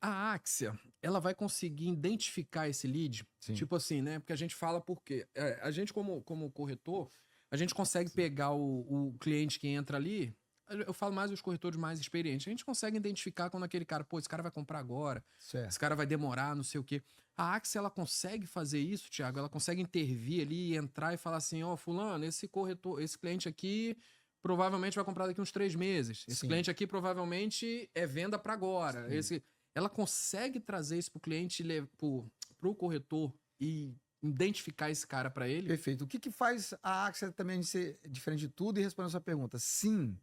a Axia, ela vai conseguir identificar esse lead? Sim. Tipo assim, né? Porque a gente fala porque a gente como corretor, a gente consegue pegar o cliente que entra ali, eu falo mais os corretores mais experientes, a gente consegue identificar quando aquele cara, esse cara vai comprar agora, certo, esse cara vai demorar, não sei o quê. A Axia, ela consegue fazer isso, Thiago? Ela consegue intervir ali, entrar e falar assim, fulano, esse cliente aqui provavelmente vai comprar daqui uns 3 meses. Esse cliente aqui provavelmente é venda para agora. Ela consegue trazer isso para o cliente, para o corretor e identificar esse cara para ele? Perfeito. O que faz a Axia também ser diferente de tudo? E respondendo a sua pergunta, sim.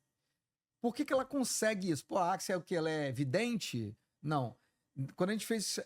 Por que ela consegue isso? A Axia é o que? Ela é vidente? Não. Quando a gente fez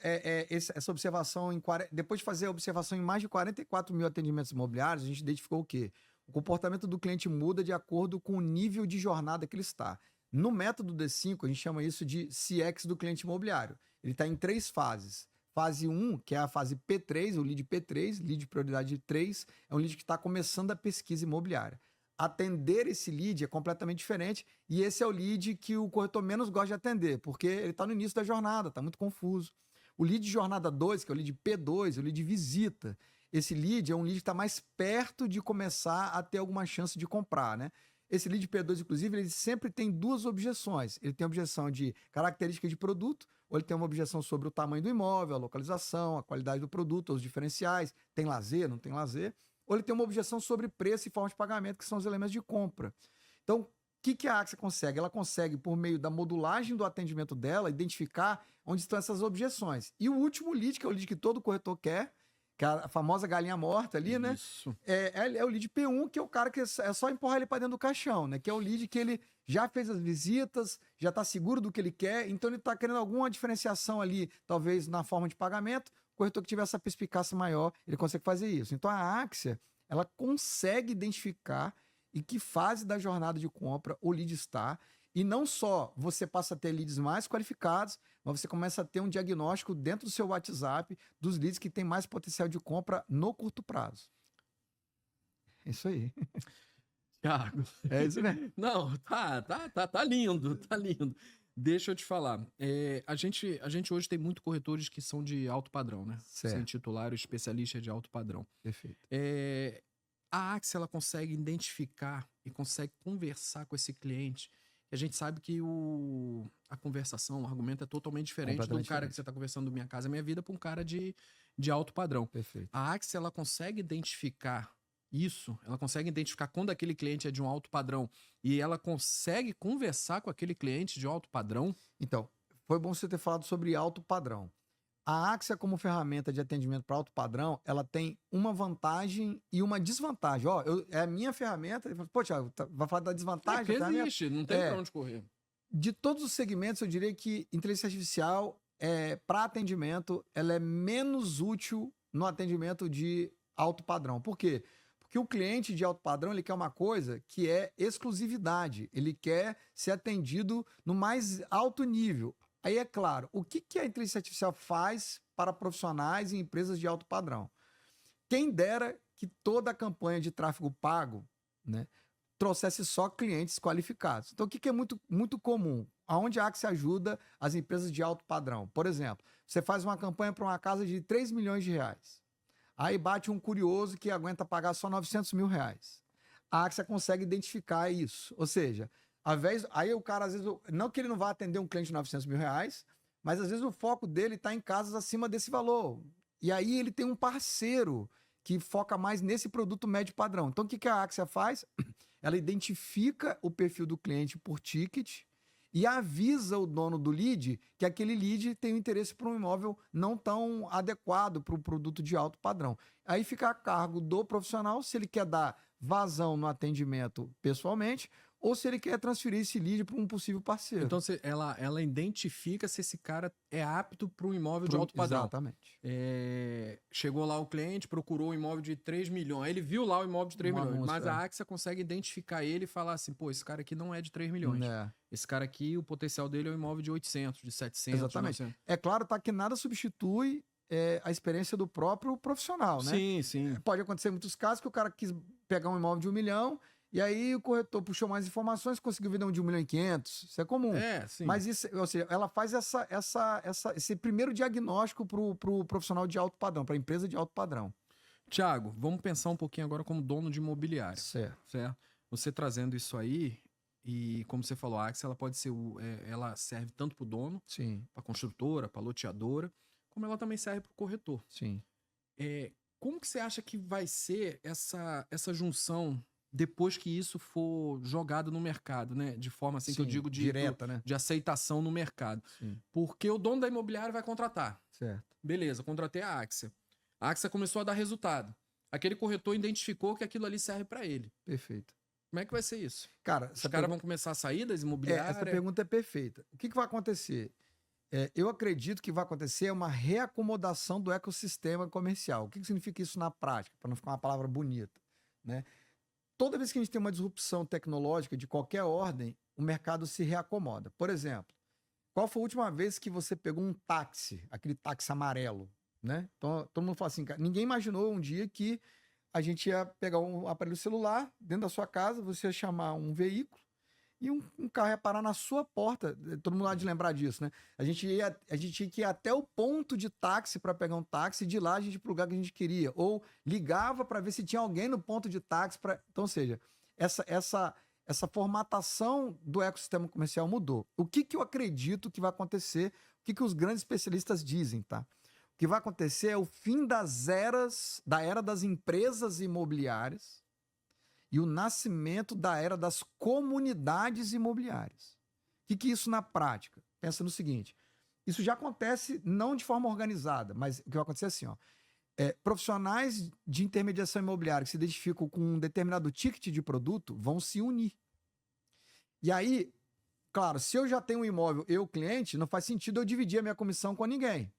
essa observação, depois de fazer a observação em mais de 44 mil atendimentos imobiliários, a gente identificou o quê? O comportamento do cliente muda de acordo com o nível de jornada que ele está. No método D5, a gente chama isso de CX do cliente imobiliário. Ele está em 3 fases. Fase 1, que é a fase P3, o lead P3, lead de prioridade 3, é um lead que está começando a pesquisa imobiliária. Atender esse lead é completamente diferente e esse é o lead que o corretor menos gosta de atender, porque ele está no início da jornada, está muito confuso. O lead de jornada 2, que é o lead P2, o lead de visita, esse lead é um lead que está mais perto de começar a ter alguma chance de comprar, né? Esse lead P2, inclusive, ele sempre tem 2 objeções. Ele tem a objeção de característica de produto, ou ele tem uma objeção sobre o tamanho do imóvel, a localização, a qualidade do produto, os diferenciais, tem lazer, não tem lazer, ou ele tem uma objeção sobre preço e forma de pagamento, que são os elementos de compra. Então, o que a Axia consegue? Ela consegue, por meio da modulagem do atendimento dela, identificar onde estão essas objeções. E o último lead, que é o lead que todo corretor quer, que é a famosa galinha morta ali, né? Isso. É o lead P1, que é o cara que é só empurrar ele para dentro do caixão, né? Que é o lead que ele já fez as visitas, já está seguro do que ele quer, então ele está querendo alguma diferenciação ali, talvez na forma de pagamento, corretor que tiver essa perspicácia maior, ele consegue fazer isso. Então a Axia, ela consegue identificar em que fase da jornada de compra o lead está, e não só você passa a ter leads mais qualificados, mas você começa a ter um diagnóstico dentro do seu WhatsApp dos leads que tem mais potencial de compra no curto prazo. É isso aí. Thiago. É isso mesmo. Não, tá lindo, tá lindo. Deixa eu te falar. A gente hoje tem muitos corretores que são de alto padrão, né? Certo. Sem titular, especialista de alto padrão. Perfeito. A Axia, ela consegue identificar e consegue conversar com esse cliente. E a gente sabe que a conversação, o argumento é totalmente diferente do cara que você está conversando do Minha Casa Minha Vida para um cara de alto padrão. Perfeito. A Axia, ela consegue identificar isso, ela consegue identificar quando aquele cliente é de um alto padrão e ela consegue conversar com aquele cliente de alto padrão. Então, foi bom você ter falado sobre alto padrão. A Axia, como ferramenta de atendimento para alto padrão, ela tem uma vantagem e uma desvantagem. Ó, é a minha ferramenta. Pô, Thiago, vai falar da desvantagem? Porque existe, não tem pra onde correr. De todos os segmentos, eu diria que inteligência artificial, para atendimento, ela é menos útil no atendimento de alto padrão. Por quê? Porque o cliente de alto padrão, ele quer uma coisa que é exclusividade. Ele quer ser atendido no mais alto nível. Aí é claro, o que a inteligência artificial faz para profissionais e empresas de alto padrão? Quem dera que toda a campanha de tráfego pago, né, trouxesse só clientes qualificados. Então, o que é muito, muito comum? Aonde a Axia ajuda as empresas de alto padrão? Por exemplo, você faz uma campanha para uma casa de 3 milhões de reais. Aí bate um curioso que aguenta pagar só 900 mil reais. A Axia consegue identificar isso. Ou seja, aí o cara, às vezes, não que ele não vá atender um cliente de 900 mil reais, mas às vezes o foco dele está em casas acima desse valor. E aí ele tem um parceiro que foca mais nesse produto médio padrão. Então o que a Axia faz? Ela identifica o perfil do cliente por ticket e avisa o dono do lead que aquele lead tem um interesse por um imóvel não tão adequado para o produto de alto padrão. Aí fica a cargo do profissional se ele quer dar vazão no atendimento pessoalmente ou se ele quer transferir esse lead para um possível parceiro. Então ela identifica se esse cara é apto para um imóvel de alto padrão. Exatamente. Chegou lá o cliente, procurou um imóvel de 3 milhões. Ele viu lá o imóvel de 3 milhões. Anúncio, mas a Axia consegue identificar ele e falar assim, pô, esse cara aqui não é de 3 milhões. Esse cara aqui, o potencial dele é um imóvel de 800, de 700. Exatamente. 900. É claro, tá, que nada substitui a experiência do próprio profissional, né? Sim, sim. Pode acontecer em muitos casos que o cara quis pegar um imóvel de 1 milhão e aí o corretor puxou mais informações, conseguiu vender um de 1 milhão e 500. Isso é comum. Sim. Mas isso, ou seja, ela faz esse primeiro diagnóstico pro profissional de alto padrão, para a empresa de alto padrão. Thiago, vamos pensar um pouquinho agora como dono de imobiliário. Certo. Você trazendo isso aí, e como você falou, a Axia, ela pode ser ela serve tanto para o dono, para a construtora, para a loteadora, como ela também serve para o corretor. Sim. Como que você acha que vai ser essa junção depois que isso for jogado no mercado, né? De forma assim, que eu digo direta, né? De aceitação no mercado. Sim. Porque o dono da imobiliária vai contratar. Certo. Beleza, contratei a Axia. A Axia começou a dar resultado. Aquele corretor identificou que aquilo ali serve para ele. Perfeito. Como é que vai ser isso? Cara, os caras vão começar a sair das imobiliárias? Essa pergunta é perfeita. O que vai acontecer? Eu acredito que vai acontecer uma reacomodação do ecossistema comercial. O que significa isso na prática? Para não ficar uma palavra bonita, né? Toda vez que a gente tem uma disrupção tecnológica de qualquer ordem, o mercado se reacomoda. Por exemplo, qual foi a última vez que você pegou um táxi, aquele táxi amarelo, né? Então, todo mundo fala assim, cara, ninguém imaginou um dia que a gente ia pegar um aparelho celular dentro da sua casa, você ia chamar um veículo e um carro ia parar na sua porta. Todo mundo há de lembrar disso, né? A gente tinha que ir até o ponto de táxi para pegar um táxi e de lá a gente ia pro lugar que a gente queria. Ou ligava para ver se tinha alguém no ponto de táxi. Então, ou seja, essa formatação do ecossistema comercial mudou. O que eu acredito que vai acontecer? O que os grandes especialistas dizem, tá? O que vai acontecer é o fim da era das empresas imobiliárias e o nascimento da era das comunidades imobiliárias. O que é isso na prática? Pensa no seguinte, isso já acontece não de forma organizada, mas o que vai acontecer é assim, ó, profissionais de intermediação imobiliária que se identificam com um determinado ticket de produto vão se unir. E aí, claro, se eu já tenho um imóvel, eu cliente, não faz sentido eu dividir a minha comissão com ninguém.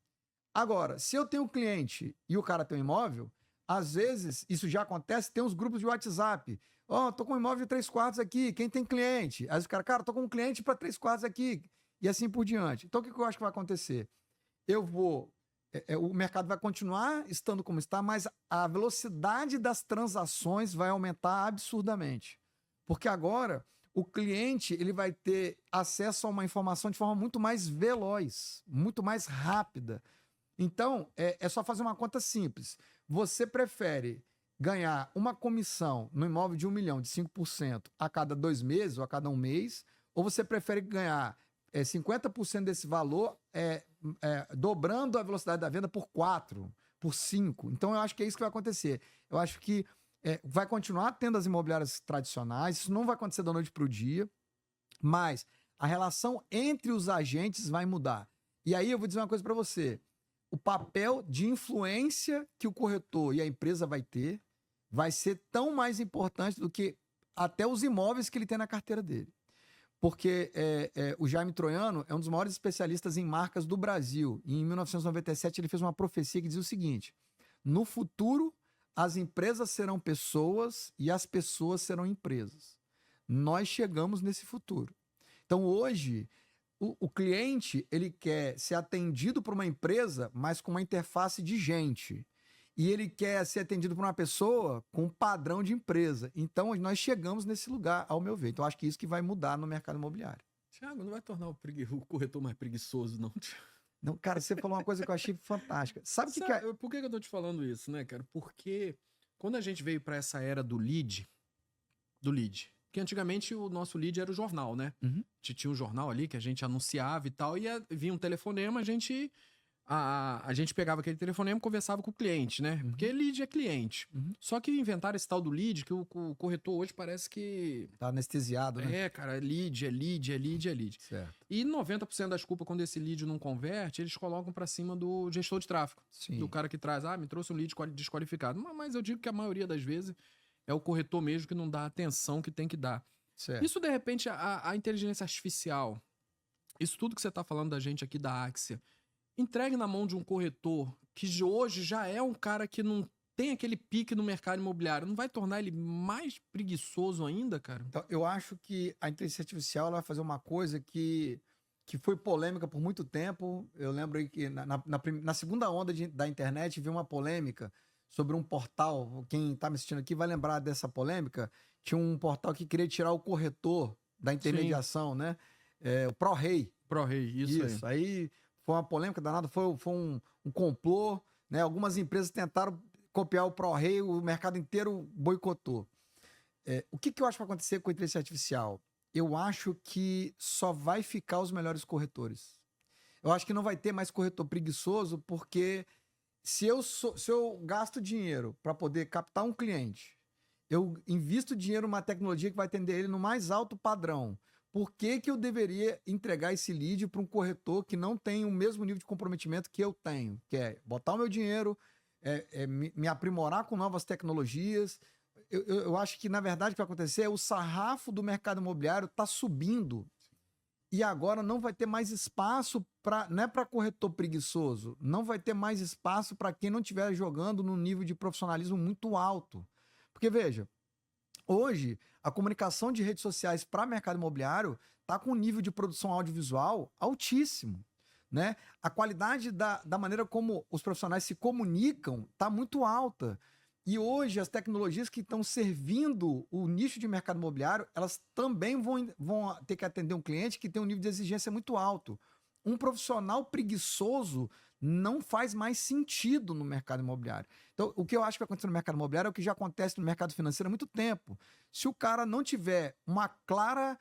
Agora, se eu tenho um cliente e o cara tem um imóvel, às vezes, isso já acontece, tem uns grupos de WhatsApp. Ó, tô com um imóvel de 3 quartos aqui, quem tem cliente? Aí os caras, cara, tô com um cliente para 3 quartos aqui, e assim por diante. Então, o que eu acho que vai acontecer? O mercado vai continuar estando como está, mas a velocidade das transações vai aumentar absurdamente. Porque agora o cliente ele vai ter acesso a uma informação de forma muito mais veloz, muito mais rápida. Então, é só fazer uma conta simples. Você prefere ganhar uma comissão no imóvel de 1 milhão, de 5%, a cada 2 meses ou a cada 1 mês, ou você prefere ganhar 50% desse valor dobrando a velocidade da venda por 4, por 5. Então, eu acho que é isso que vai acontecer. Eu acho que vai continuar tendo as imobiliárias tradicionais, isso não vai acontecer da noite para o dia, mas a relação entre os agentes vai mudar. E aí eu vou dizer uma coisa para você. O papel de influência que o corretor e a empresa vai ter vai ser tão mais importante do que até os imóveis que ele tem na carteira dele. Porque o Jaime Troiano é um dos maiores especialistas em marcas do Brasil. E em 1997 ele fez uma profecia que diz o seguinte: no futuro, as empresas serão pessoas e as pessoas serão empresas. Nós chegamos nesse futuro. Então hoje, o cliente ele quer ser atendido por uma empresa, mas com uma interface de gente. E ele quer ser atendido por uma pessoa com um padrão de empresa. Então, nós chegamos nesse lugar, ao meu ver. Então, acho que isso que vai mudar no mercado imobiliário. Thiago, não vai tornar o corretor mais preguiçoso, não? Não, cara, você falou uma coisa que eu achei fantástica. Sabe que... Por que eu tô te falando isso, né, cara? Porque quando a gente veio para essa era do lead, que antigamente o nosso lead era o jornal, né? Uhum. A gente tinha um jornal ali que a gente anunciava e tal, e vinha um telefonema, a gente pegava aquele telefonema e conversava com o cliente, né? Uhum. Porque lead é cliente. Uhum. Só que inventaram esse tal do lead, que o corretor hoje parece que... Tá anestesiado, né? Cara, é lead. Certo. E 90% das culpas, quando esse lead não converte, eles colocam pra cima do gestor de tráfego. Sim. Do cara que traz, me trouxe um lead desqualificado. Mas eu digo que a maioria das vezes é o corretor mesmo que não dá a atenção que tem que dar. Certo. Isso, de repente, a inteligência artificial, isso tudo que você tá falando da gente aqui da Axia, entregue na mão de um corretor que hoje já é um cara que não tem aquele pique no mercado imobiliário, não vai tornar ele mais preguiçoso ainda, cara? Então, eu acho que a inteligência artificial ela vai fazer uma coisa que foi polêmica por muito tempo. Eu lembro aí que na segunda onda da internet veio uma polêmica sobre um portal. Quem está me assistindo aqui vai lembrar dessa polêmica. Tinha um portal que queria tirar o corretor da intermediação, né? O ProRei. ProRei, isso aí. Foi uma polêmica danada, foi um complô, né? Algumas empresas tentaram copiar o ProRei, o mercado inteiro boicotou. O que eu acho que vai acontecer com a inteligência artificial? Eu acho que só vai ficar os melhores corretores. Eu acho que não vai ter mais corretor preguiçoso, porque se eu gasto dinheiro para poder captar um cliente, eu invisto dinheiro numa tecnologia que vai atender ele no mais alto padrão. Por que eu deveria entregar esse lead para um corretor que não tem o mesmo nível de comprometimento que eu tenho? Que é botar o meu dinheiro, me aprimorar com novas tecnologias. Eu acho que, na verdade, o que vai acontecer é o sarrafo do mercado imobiliário está subindo. E agora não vai ter mais espaço não é para corretor preguiçoso, não vai ter mais espaço para quem não estiver jogando num nível de profissionalismo muito alto. Porque, veja, hoje, a comunicação de redes sociais para o mercado imobiliário está com um nível de produção audiovisual altíssimo, né? A qualidade da maneira como os profissionais se comunicam está muito alta. E hoje, as tecnologias que estão servindo o nicho de mercado imobiliário, elas também vão ter que atender um cliente que tem um nível de exigência muito alto. Um profissional preguiçoso não faz mais sentido no mercado imobiliário. Então, o que eu acho que vai acontecer no mercado imobiliário é o que já acontece no mercado financeiro há muito tempo. Se o cara não tiver uma clara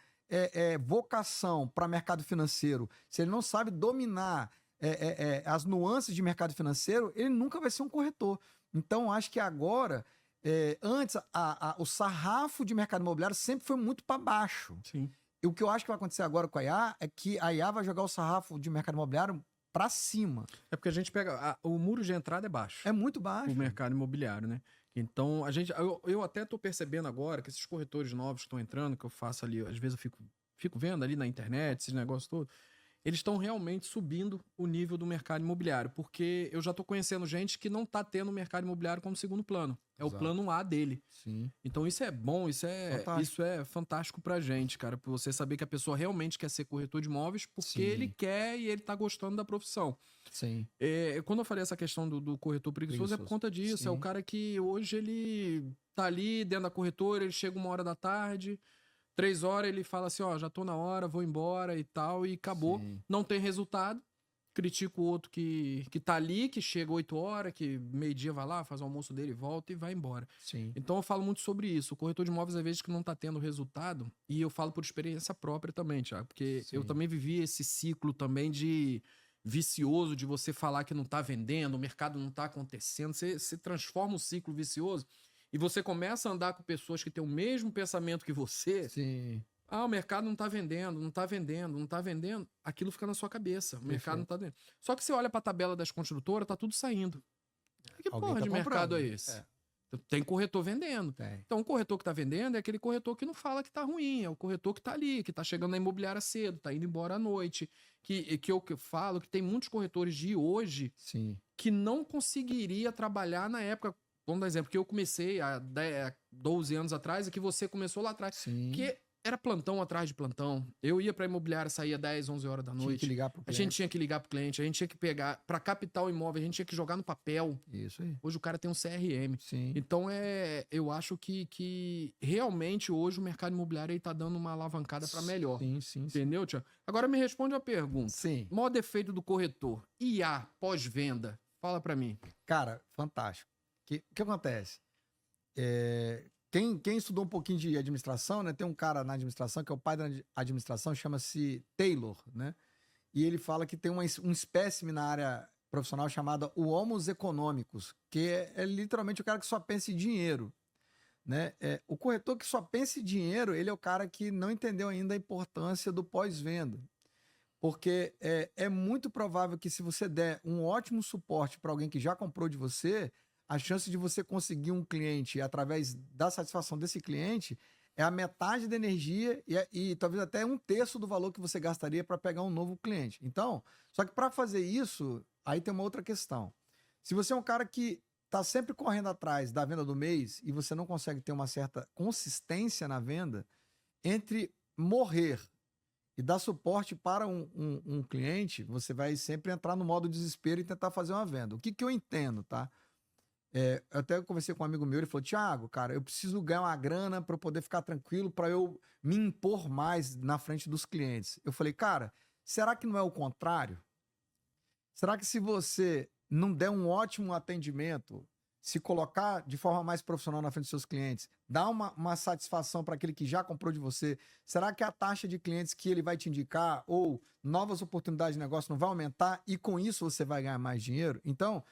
vocação para mercado financeiro, se ele não sabe dominar as nuances de mercado financeiro, ele nunca vai ser um corretor. Então, eu acho que agora, antes, o sarrafo de mercado imobiliário sempre foi muito para baixo. Sim. E o que eu acho que vai acontecer agora com a IA é que a IA vai jogar o sarrafo de mercado imobiliário para cima. É porque a gente pega... o muro de entrada é baixo. É muito baixo. O mercado imobiliário, né? Então, eu até tô percebendo agora que esses corretores novos que estão entrando, que eu faço ali, às vezes eu fico vendo ali na internet, esses negócios todos, eles estão realmente subindo o nível do mercado imobiliário, porque eu já estou conhecendo gente que não está tendo o mercado imobiliário como segundo plano. É o Exato. plano A dele. Sim. Então isso é bom, isso é fantástico pra gente, cara. Pra você saber que a pessoa realmente quer ser corretor de imóveis porque Sim. ele quer e ele tá gostando da profissão. Sim. Quando eu falei essa questão do corretor preguiçoso, é por conta disso. Sim. É o cara que hoje ele tá ali dentro da corretora, ele chega 1h da tarde, 3 horas, ele fala assim, ó, já tô na hora, vou embora e tal, e acabou. Sim. Não tem resultado. Critica o outro que tá ali, que chega 8 horas, que meio-dia vai lá, faz o almoço dele, volta e vai embora. Sim. Então eu falo muito sobre isso. O corretor de imóveis, às vezes, que não tá tendo resultado, e eu falo por experiência própria também, Thiago, porque eu Sim. também vivi esse ciclo também de vicioso, de você falar que não tá vendendo, o mercado não tá acontecendo, você transforma um ciclo vicioso e você começa a andar com pessoas que têm o mesmo pensamento que você. Sim. Ah, o mercado não tá vendendo, não tá vendendo, não tá vendendo. Aquilo fica na sua cabeça. O mercado não tá vendendo. Só que você olha pra tabela das construtoras, tá tudo saindo. Que Alguém porra tá de mercado comprando. é esse? Tem corretor vendendo. Tem. Então, o corretor que tá vendendo é aquele corretor que não fala que tá ruim. É o corretor que tá ali, que tá chegando na imobiliária cedo, tá indo embora à noite. Que eu falo que tem muitos corretores de hoje Sim. que não conseguiria trabalhar na época. Vamos dar exemplo, que eu comecei há 12 anos atrás e que você começou lá atrás. Sim. Que era plantão atrás de plantão. Eu ia pra imobiliária, saía 10, 11 horas da Tinha noite. que ligar pro A cliente. gente tinha que ligar pro cliente, a gente tinha que pegar, pra captar o imóvel, a gente tinha que jogar no papel. Isso aí. Hoje o cara tem um CRM. Sim. Então eu acho que realmente hoje o mercado imobiliário aí tá dando uma alavancada pra melhor. Sim. Entendeu, Tiago? Agora me responde uma pergunta. Sim. Maior defeito do corretor, IA, pós-venda. Fala pra mim. Cara, fantástico. O que acontece? Quem estudou um pouquinho de administração, né? Tem um cara na administração que é o pai da administração, chama-se Taylor, né? E ele fala que tem um espécime na área profissional chamada o Homus economicus, que é literalmente o cara que só pensa em dinheiro, né? O corretor que só pensa em dinheiro, ele é o cara que não entendeu ainda a importância do pós-venda. Porque é muito provável que se você der um ótimo suporte para alguém que já comprou de você, a chance de você conseguir um cliente através da satisfação desse cliente é a metade da energia e talvez até 1/3 do valor que você gastaria para pegar um novo cliente. Então, só que para fazer isso, aí tem uma outra questão. Se você é um cara que está sempre correndo atrás da venda do mês e você não consegue ter uma certa consistência na venda, entre morrer e dar suporte para um cliente, você vai sempre entrar no modo desespero e tentar fazer uma venda. O que eu entendo, tá? Eu até conversei com um amigo meu, ele falou, Thiago, cara, eu preciso ganhar uma grana para eu poder ficar tranquilo, para eu me impor mais na frente dos clientes. Eu falei, cara, será que não é o contrário? Será que se você não der um ótimo atendimento, se colocar de forma mais profissional na frente dos seus clientes, dar uma satisfação para aquele que já comprou de você, será que a taxa de clientes que ele vai te indicar ou novas oportunidades de negócio não vai aumentar e com isso você vai ganhar mais dinheiro? Então,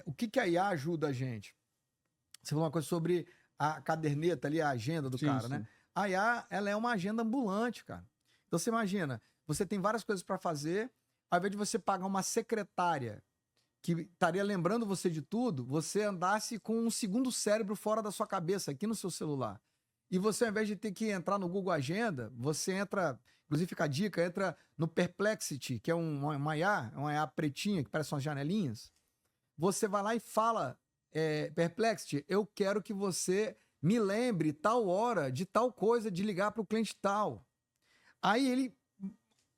o que a IA ajuda a gente? Você falou uma coisa sobre a caderneta ali, a agenda do cara, né? A IA, ela é uma agenda ambulante, cara. Então você imagina, você tem várias coisas para fazer, ao invés de você pagar uma secretária que estaria lembrando você de tudo, você andasse com um segundo cérebro fora da sua cabeça, aqui no seu celular. E você, ao invés de ter que entrar no Google Agenda, você entra, inclusive fica a dica, entra no Perplexity, que é uma IA pretinha, que parece umas janelinhas. Você vai lá e fala, Perplexity, eu quero que você me lembre tal hora de tal coisa, de ligar para o cliente tal. Aí ele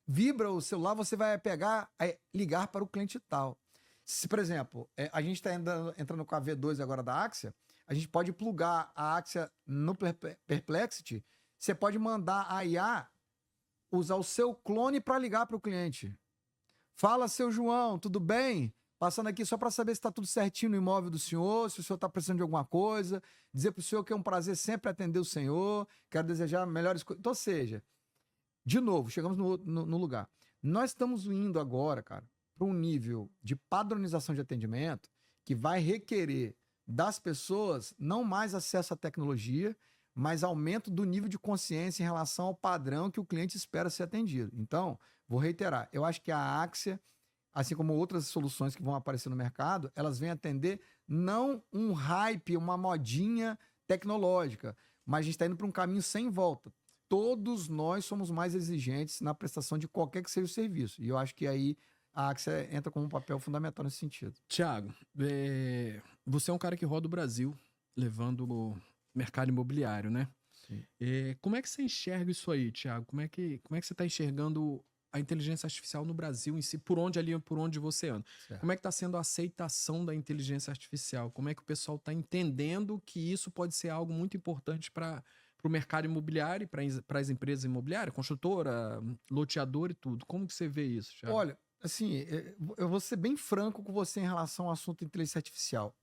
vibra o celular, você vai pegar, ligar para o cliente tal. Se, por exemplo, a gente está entrando com a V2 agora da Axia, a gente pode plugar a Axia no Perplexity, você pode mandar a IA usar o seu clone para ligar para o cliente. Fala, seu João, tudo bem? Passando aqui só para saber se está tudo certinho no imóvel do senhor, se o senhor está precisando de alguma coisa, dizer para o senhor que é um prazer sempre atender o senhor, quero desejar melhores coisas. Então, ou seja, de novo, chegamos no lugar. Nós estamos indo agora, cara, para um nível de padronização de atendimento que vai requerer das pessoas não mais acesso à tecnologia, mas aumento do nível de consciência em relação ao padrão que o cliente espera ser atendido. Então, vou reiterar, eu acho que a Axia, assim como outras soluções que vão aparecer no mercado, elas vêm atender não um hype, uma modinha tecnológica, mas a gente está indo para um caminho sem volta. todos nós somos mais exigentes na prestação de qualquer que seja o serviço. E eu acho que aí a Axia entra como um papel fundamental nesse sentido. Thiago, você é um cara que roda o Brasil, levando o mercado imobiliário, né? Sim. Como é que você enxerga isso aí, Thiago? Como é que você está enxergando a inteligência artificial no Brasil em si, por onde você anda? Certo. Como é que está sendo a aceitação da inteligência artificial? Como é que o pessoal está entendendo que isso pode ser algo muito importante para o mercado imobiliário e para as empresas imobiliárias, construtora, loteador e tudo? Como que você vê isso, Thiago? Olha, assim, eu vou ser bem franco com você em relação ao assunto inteligência artificial.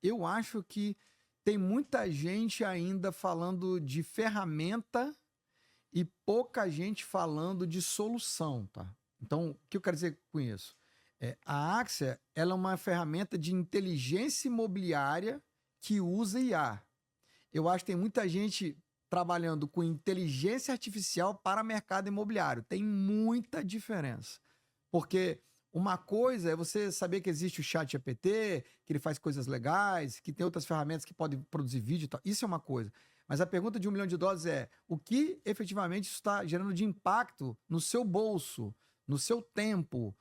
Eu acho que tem muita gente ainda falando de ferramenta e pouca gente falando de solução, tá? Então, o que eu quero dizer com isso? A Axia, ela é uma ferramenta de inteligência imobiliária que usa IA. Eu acho que tem muita gente trabalhando com inteligência artificial para mercado imobiliário. Tem muita diferença. Porque uma coisa é você saber que existe o ChatGPT, que ele faz coisas legais, que tem outras ferramentas que podem produzir vídeo e tal. Isso é uma coisa. Mas a pergunta de $1 milhão é o que efetivamente isso está gerando de impacto no seu bolso, no seu tempo?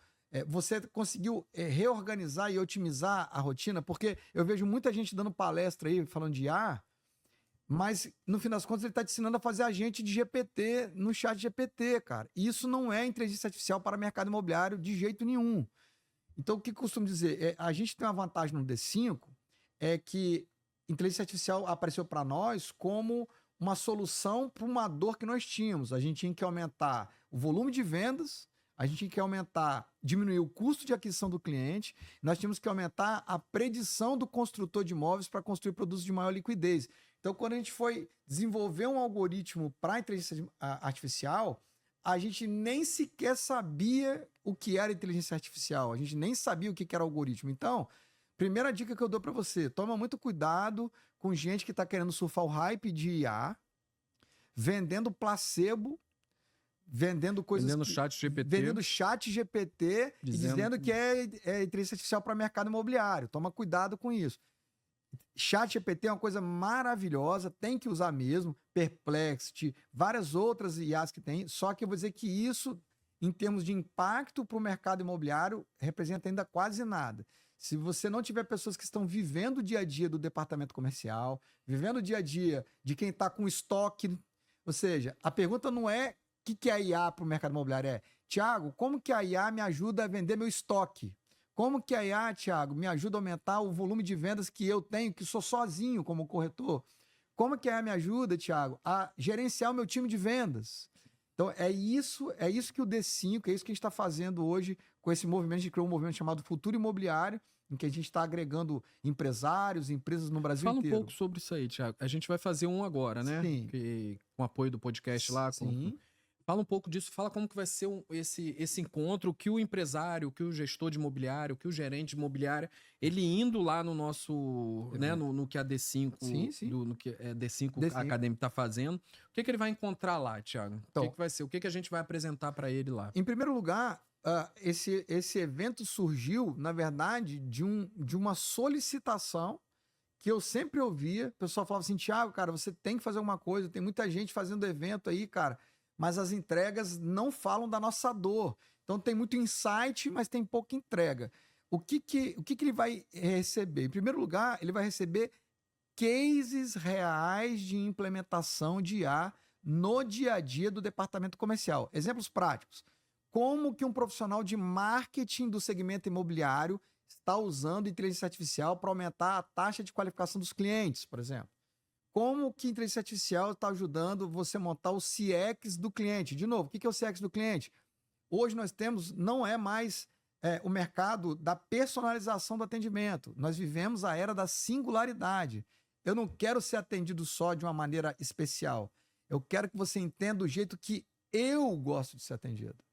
Você conseguiu reorganizar e otimizar a rotina? Porque eu vejo muita gente dando palestra aí, falando de IA, mas no fim das contas ele está te ensinando a fazer agente de GPT no chat GPT, cara. E isso não é inteligência artificial para mercado imobiliário de jeito nenhum. Então o que eu costumo dizer? A gente tem uma vantagem no D5, é que inteligência artificial apareceu para nós como uma solução para uma dor que nós tínhamos. A gente tinha que aumentar o volume de vendas, a gente tinha que diminuir o custo de aquisição do cliente, nós tínhamos que aumentar a predição do construtor de imóveis para construir produtos de maior liquidez. Então, quando a gente foi desenvolver um algoritmo para inteligência artificial, a gente nem sequer sabia o que era inteligência artificial, a gente nem sabia o que era algoritmo. Então, primeira dica que eu dou para você, toma muito cuidado com gente que está querendo surfar o hype de IA, vendendo placebo, vendendo coisas... Vendendo chat GPT. Vendendo chat GPT e dizendo que é inteligência artificial para mercado imobiliário. Toma cuidado com isso. Chat GPT é uma coisa maravilhosa, tem que usar mesmo, Perplexity, várias outras IAs que tem, só que eu vou dizer que isso, em termos de impacto para o mercado imobiliário, representa ainda quase nada. Se você não tiver pessoas que estão vivendo o dia a dia do departamento comercial, vivendo o dia a dia de quem está com estoque, ou seja, a pergunta não é o que é a IA para o mercado imobiliário, é, Thiago, como que a IA me ajuda a vender meu estoque? Como que a IA, Thiago, me ajuda a aumentar o volume de vendas que eu tenho, que sou sozinho como corretor? Como que a IA me ajuda, Thiago, a gerenciar o meu time de vendas? Então, é isso que o D5, é isso que a gente está fazendo hoje com esse movimento. A gente criou um movimento chamado Futuro Imobiliário, em que a gente está agregando empresários, empresas no Brasil inteiro. Fala um pouco sobre isso aí, Thiago. A gente vai fazer um agora, né? Sim. Com apoio do podcast lá. Sim. Fala um pouco disso, fala como que vai ser esse encontro, que o empresário, que o gestor de imobiliário, que o gerente de imobiliária, ele indo lá no nosso, né, no que a D5, no que a D5 Academy está fazendo, o que ele vai encontrar lá, Thiago? Então, o que vai ser? O que a gente vai apresentar para ele lá? Em primeiro lugar, esse evento surgiu, na verdade, de uma solicitação que eu sempre ouvia. O pessoal falava assim, Thiago, cara, você tem que fazer alguma coisa, tem muita gente fazendo evento aí, cara, mas as entregas não falam da nossa dor. Então tem muito insight, mas tem pouca entrega. O que ele vai receber? Em primeiro lugar, ele vai receber cases reais de implementação de IA no dia a dia do departamento comercial. Exemplos práticos. Como que um profissional de marketing do segmento imobiliário está usando inteligência artificial para aumentar a taxa de qualificação dos clientes, por exemplo. Como que a inteligência artificial está ajudando você a montar o CX do cliente? De novo, o que é o CX do cliente? Hoje nós temos, não é mais o mercado da personalização do atendimento. Nós vivemos a era da singularidade. Eu não quero ser atendido só de uma maneira especial. Eu quero que você entenda o jeito que eu gosto de ser atendido.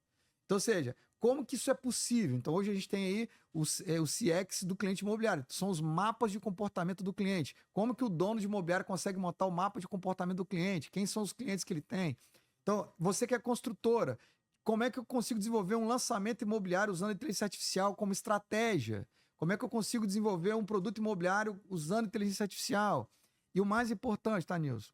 Então, ou seja, como que isso é possível? Então, hoje a gente tem aí o CX do cliente imobiliário. São os mapas de comportamento do cliente. Como que o dono de imobiliário consegue montar o mapa de comportamento do cliente? Quem são os clientes que ele tem? Então, você que é construtora, como é que eu consigo desenvolver um lançamento imobiliário usando inteligência artificial como estratégia? Como é que eu consigo desenvolver um produto imobiliário usando inteligência artificial? E o mais importante, tá, Nilson?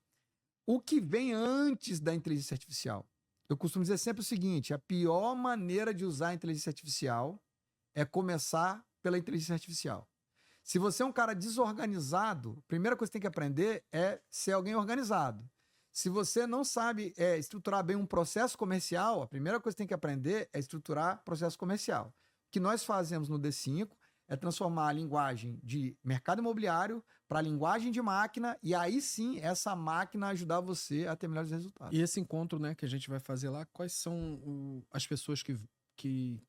O que vem antes da inteligência artificial? Eu costumo dizer sempre o seguinte, a pior maneira de usar a inteligência artificial é começar pela inteligência artificial. Se você é um cara desorganizado, a primeira coisa que você tem que aprender é ser alguém organizado. Se você não sabe estruturar bem um processo comercial, a primeira coisa que você tem que aprender é estruturar processo comercial. O que nós fazemos no D5 é transformar a linguagem de mercado imobiliário para a linguagem de máquina e aí sim essa máquina ajudar você a ter melhores resultados. E esse encontro, né, que a gente vai fazer lá, quais são as pessoas que...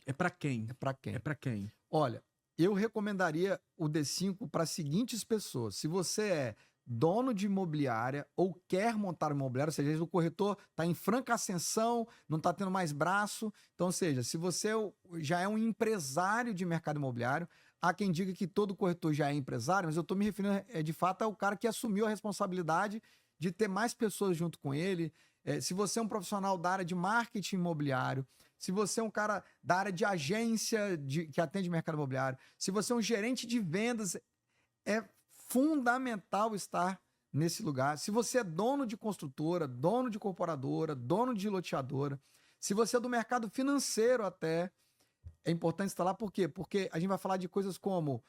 É para quem? É para quem? É para quem? Olha, eu recomendaria o D5 para as seguintes pessoas. Se você é dono de imobiliária ou quer montar uma imobiliária, ou seja, às vezes o corretor está em franca ascensão, não está tendo mais braço. Então, ou seja, se você já é um empresário de mercado imobiliário, há quem diga que todo corretor já é empresário, mas eu estou me referindo de fato ao cara que assumiu a responsabilidade de ter mais pessoas junto com ele. Se você é um profissional da área de marketing imobiliário, se você é um cara da área de agência que atende mercado imobiliário, se você é um gerente de vendas, é fundamental estar nesse lugar. Se você é dono de construtora, dono de corporadora, dono de loteadora, se você é do mercado financeiro até, é importante estar lá. Por quê? Porque a gente vai falar de coisas como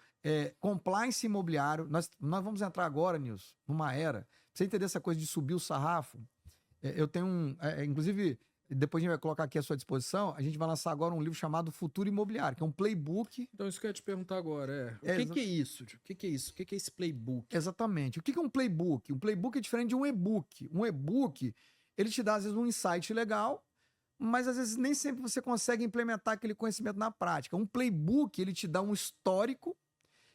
compliance imobiliário. Nós vamos entrar agora, Nilson, numa era. Pra você entender essa coisa de subir o sarrafo, eu tenho inclusive, depois a gente vai colocar aqui à sua disposição, a gente vai lançar agora um livro chamado Futuro Imobiliário, que é um playbook. Então, isso que eu ia te perguntar agora o que é isso? O que é isso? O que é esse playbook? Exatamente. O que é um playbook? Um playbook é diferente de um e-book. Um e-book, ele te dá, às vezes, um insight legal, mas, às vezes, nem sempre você consegue implementar aquele conhecimento na prática. Um playbook, ele te dá um histórico,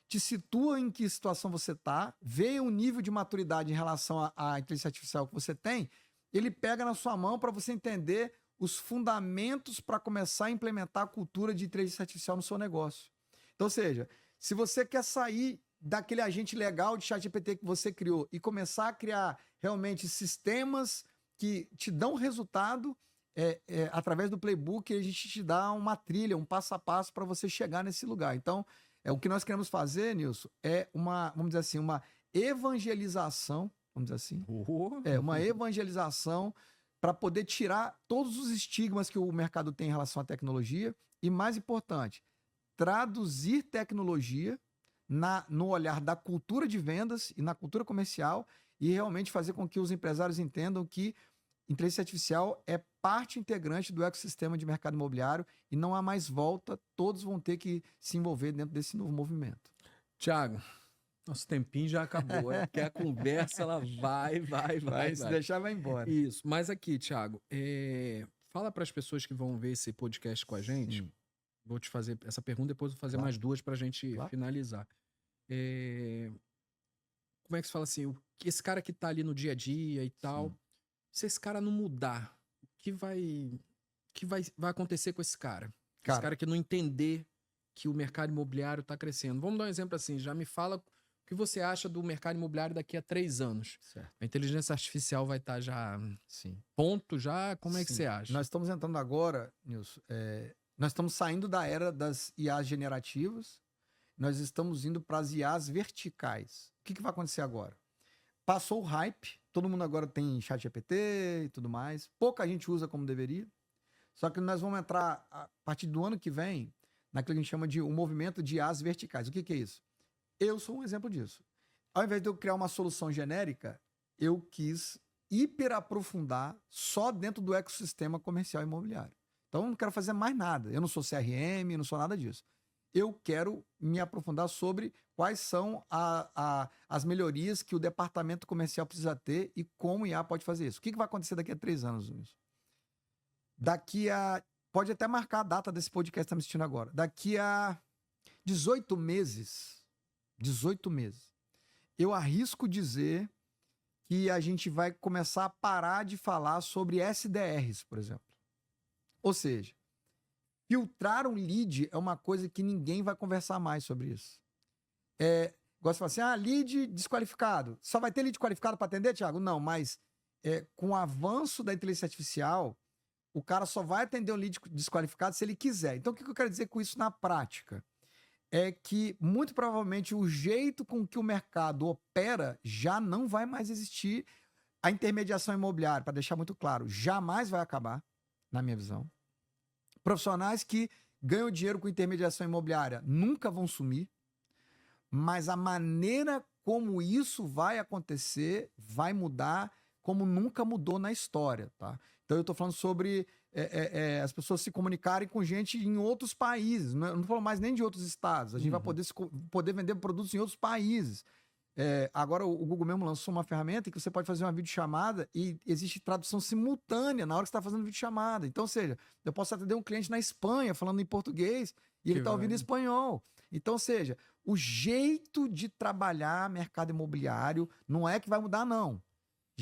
te situa em que situação você está, vê o nível de maturidade em relação à inteligência artificial que você tem, ele pega na sua mão para você entender os fundamentos para começar a implementar a cultura de inteligência artificial no seu negócio. Então, ou seja, se você quer sair daquele agente legal de ChatGPT que você criou e começar a criar realmente sistemas que te dão resultado, através do playbook, a gente te dá uma trilha, um passo a passo para você chegar nesse lugar. Então, o que nós queremos fazer, Nilson, é vamos dizer assim, uma evangelização, vamos dizer assim, uma evangelização para poder tirar todos os estigmas que o mercado tem em relação à tecnologia e, mais importante, traduzir tecnologia no olhar da cultura de vendas e na cultura comercial e realmente fazer com que os empresários entendam que inteligência artificial é parte integrante do ecossistema de mercado imobiliário e não há mais volta, todos vão ter que se envolver dentro desse novo movimento. Thiago, nosso tempinho já acabou, porque a conversa ela vai. Se deixar, vai embora. Isso, mas aqui, Thiago, fala para as pessoas que vão ver esse podcast com a gente. Sim. Vou te fazer essa pergunta, depois vou fazer mais duas para a gente finalizar. Como é que se fala assim, esse cara que tá ali no dia a dia e tal, se esse cara não mudar, o que vai acontecer com esse cara? Esse cara que não entender que o mercado imobiliário está crescendo. Vamos dar um exemplo assim, já me fala o que você acha do mercado imobiliário daqui a 3 anos. Certo. A inteligência artificial vai estar já ponto já? Como é que você acha? Nós estamos entrando agora, Nilson, nós estamos saindo da era das IAs generativas, nós estamos indo para as IAs verticais. O que vai acontecer agora? Passou o hype, todo mundo agora tem ChatGPT e tudo mais, pouca gente usa como deveria, só que nós vamos entrar, a partir do ano que vem, naquilo que a gente chama de um movimento de IAs verticais. O que é isso? Eu sou um exemplo disso. Ao invés de eu criar uma solução genérica, eu quis hiperaprofundar só dentro do ecossistema comercial imobiliário. Então, eu não quero fazer mais nada. Eu não sou CRM, não sou nada disso. Eu quero me aprofundar sobre quais são as melhorias que o departamento comercial precisa ter e como o IA pode fazer isso. O que vai acontecer daqui a 3 anos, Luiz? Pode até marcar a data desse podcast que está me assistindo agora. Daqui a 18 meses, eu arrisco dizer que a gente vai começar a parar de falar sobre SDRs, por exemplo. Ou seja, filtrar um lead é uma coisa que ninguém vai conversar mais sobre isso. Gosta de falar assim, lead desqualificado. Só vai ter lead qualificado para atender, Thiago? Não, mas com o avanço da inteligência artificial, o cara só vai atender um lead desqualificado se ele quiser. Então, o que eu quero dizer com isso na prática? É que, muito provavelmente, o jeito com que o mercado opera já não vai mais existir A intermediação imobiliária, para deixar muito claro, jamais vai acabar, na minha visão. Profissionais que ganham dinheiro com intermediação imobiliária nunca vão sumir, mas a maneira como isso vai acontecer vai mudar como nunca mudou na história, tá? Então eu estou falando sobre as pessoas se comunicarem com gente em outros países, não estou falando mais nem de outros estados, a gente vai poder vender produtos em outros países. Agora o Google mesmo lançou uma ferramenta que você pode fazer uma videochamada e existe tradução simultânea na hora que você está fazendo videochamada. Então, ou seja, eu posso atender um cliente na Espanha falando em português e ele está ouvindo em espanhol. Então, ou seja, o jeito de trabalhar mercado imobiliário não é que vai mudar, não.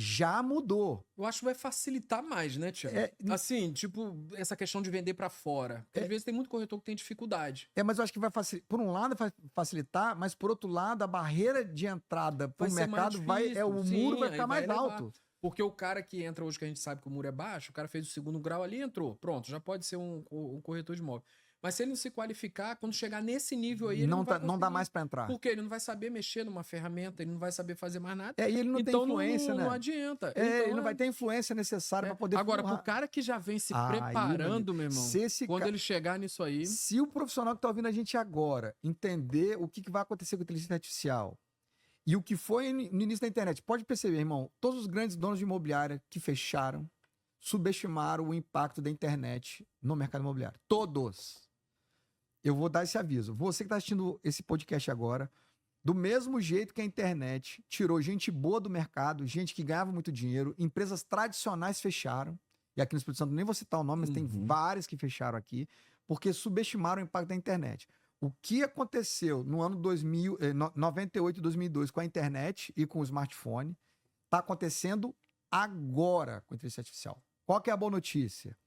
Já mudou. Eu acho que vai facilitar mais, né, Thiago? Assim, tipo, essa questão de vender para fora. Porque às vezes tem muito corretor que tem dificuldade. Mas eu acho que vai facilitar. Por um lado vai facilitar, mas por outro lado, a barreira de entrada para o mercado o muro vai ficar mais alto. Porque o cara que entra hoje, que a gente sabe que o muro é baixo, o cara fez o segundo grau ali e entrou. Pronto, já pode ser um corretor de imóvel. Mas se ele não se qualificar, quando chegar nesse nível aí, ele não dá mais para entrar. Porque ele não vai saber mexer numa ferramenta, ele não vai saber fazer mais nada. E ele não tem influência, né? Não adianta. Ele não vai ter influência necessária para poder... Agora, pro cara que já vem se preparando, meu irmão, quando ele chegar nisso aí... Se o profissional que tá ouvindo a gente agora entender o que vai acontecer com a inteligência artificial e o que foi no início da internet, pode perceber, irmão, todos os grandes donos de imobiliária que fecharam, subestimaram o impacto da internet no mercado imobiliário. Todos. Eu vou dar esse aviso. Você que está assistindo esse podcast agora, do mesmo jeito que a internet tirou gente boa do mercado, gente que ganhava muito dinheiro, empresas tradicionais fecharam, e aqui no Espírito Santo nem vou citar o nome, mas tem várias que fecharam aqui, porque subestimaram o impacto da internet. O que aconteceu no ano 98 e 2002 com a internet e com o smartphone, está acontecendo agora com a inteligência artificial. Qual que é a boa notícia?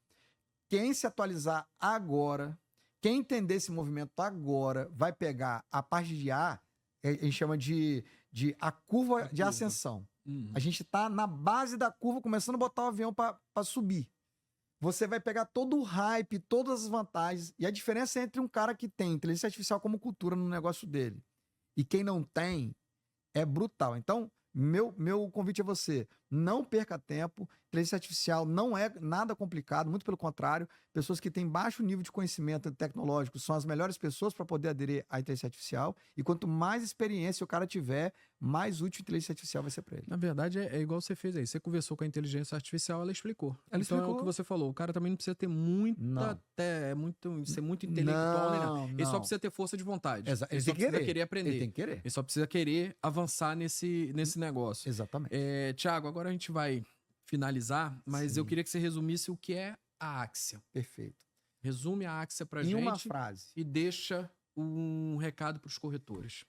Quem se atualizar agora... Quem entender esse movimento agora vai pegar a parte de A, a gente chama de a curva de ascensão. A gente está na base da curva, começando a botar o avião para subir. Você vai pegar todo o hype, todas as vantagens. E a diferença entre um cara que tem inteligência artificial como cultura no negócio dele e quem não tem é brutal. Então, meu convite a você, não perca tempo. Inteligência artificial não é nada complicado, muito pelo contrário. Pessoas que têm baixo nível de conhecimento tecnológico são as melhores pessoas para poder aderir à inteligência artificial. E quanto mais experiência o cara tiver, mais útil a inteligência artificial vai ser para ele. Na verdade, é igual você fez aí. Você conversou com a inteligência artificial, ela explicou. É o que você falou. O cara também não precisa ter ser muito intelectual. Ele só precisa ter força de vontade. Ele só precisa querer aprender. Ele tem que querer. Ele só precisa querer avançar nesse negócio. Exatamente. Thiago, agora a gente vai finalizar, mas eu queria que você resumisse o que é a Axia. Perfeito. Resume a Axia pra gente. Em uma frase. E deixa um recado para os corretores.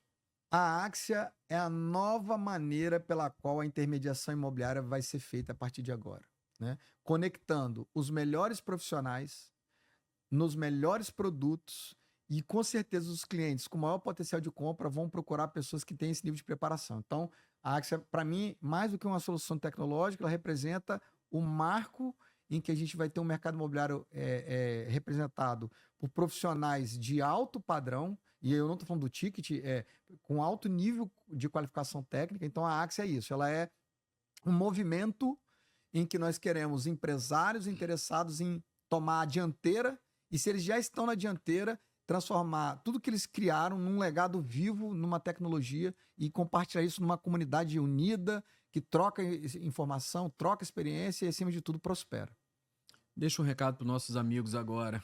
A Axia é a nova maneira pela qual a intermediação imobiliária vai ser feita a partir de agora, né? Conectando os melhores profissionais nos melhores produtos e, com certeza, os clientes com maior potencial de compra vão procurar pessoas que têm esse nível de preparação. Então, a Axia, para mim, mais do que uma solução tecnológica, ela representa o marco em que a gente vai ter um mercado imobiliário representado por profissionais de alto padrão, e eu não estou falando do ticket, com alto nível de qualificação técnica. Então, a Axia é isso, ela é um movimento em que nós queremos empresários interessados em tomar a dianteira, e se eles já estão na dianteira, transformar tudo que eles criaram num legado vivo, numa tecnologia, e compartilhar isso numa comunidade unida, que troca informação, troca experiência e, acima de tudo, prospera. Deixa um recado para os nossos amigos agora.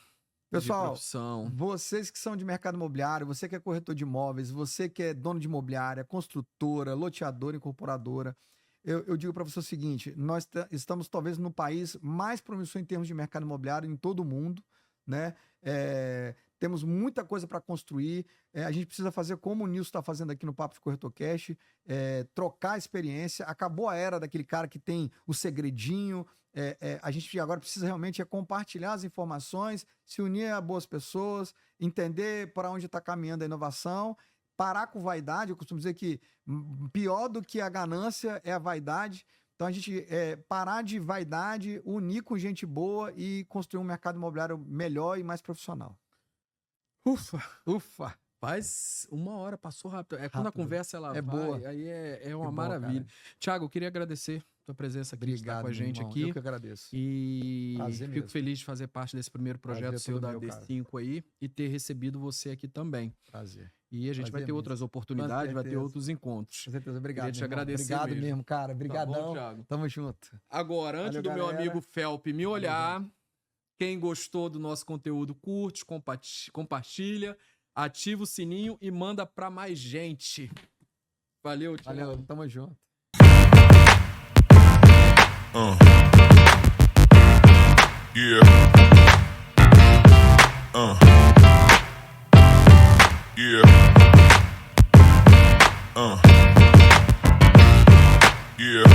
Pessoal, vocês que são de mercado imobiliário, você que é corretor de imóveis, você que é dono de imobiliária, construtora, loteadora, incorporadora, eu digo para você o seguinte, nós estamos talvez no país mais promissor em termos de mercado imobiliário em todo o mundo, né? Temos muita coisa para construir, a gente precisa fazer como o Nilson está fazendo aqui no Papo de Corretor Cash, trocar a experiência. Acabou a era daquele cara que tem o segredinho, a gente agora precisa realmente compartilhar as informações, se unir a boas pessoas, entender para onde está caminhando a inovação, parar com vaidade. Eu costumo dizer que pior do que a ganância é a vaidade. Então, a gente parar de vaidade, unir com gente boa e construir um mercado imobiliário melhor e mais profissional. Ufa! Faz 1 hora, passou rápido. Quando a conversa ela vai, boa. Aí é uma maravilha. Cara. Thiago, eu queria agradecer tua presença aqui, de estar Obrigado, com a gente irmão. aqui. Eu que agradeço. E Prazer fico mesmo. feliz de fazer parte desse primeiro projeto Prazer seu todo da meu, cara. D5 aí e ter recebido você aqui também. Prazer. E a gente vai Prazer ter mesmo. outras oportunidades, vai ter certeza. outros encontros. Com certeza. Obrigado, Queria te meu irmão. agradecer Obrigado mesmo. mesmo, cara. Tá bom, Obrigadão. Thiago? Tamo junto. Agora, antes Valeu, do meu galera. amigo Felpe me olhar, quem gostou do nosso conteúdo, curte, compartilha, ativa o sininho e manda pra mais gente. Valeu, Thiago. Valeu, tamo junto. Yeah. Yeah. Yeah.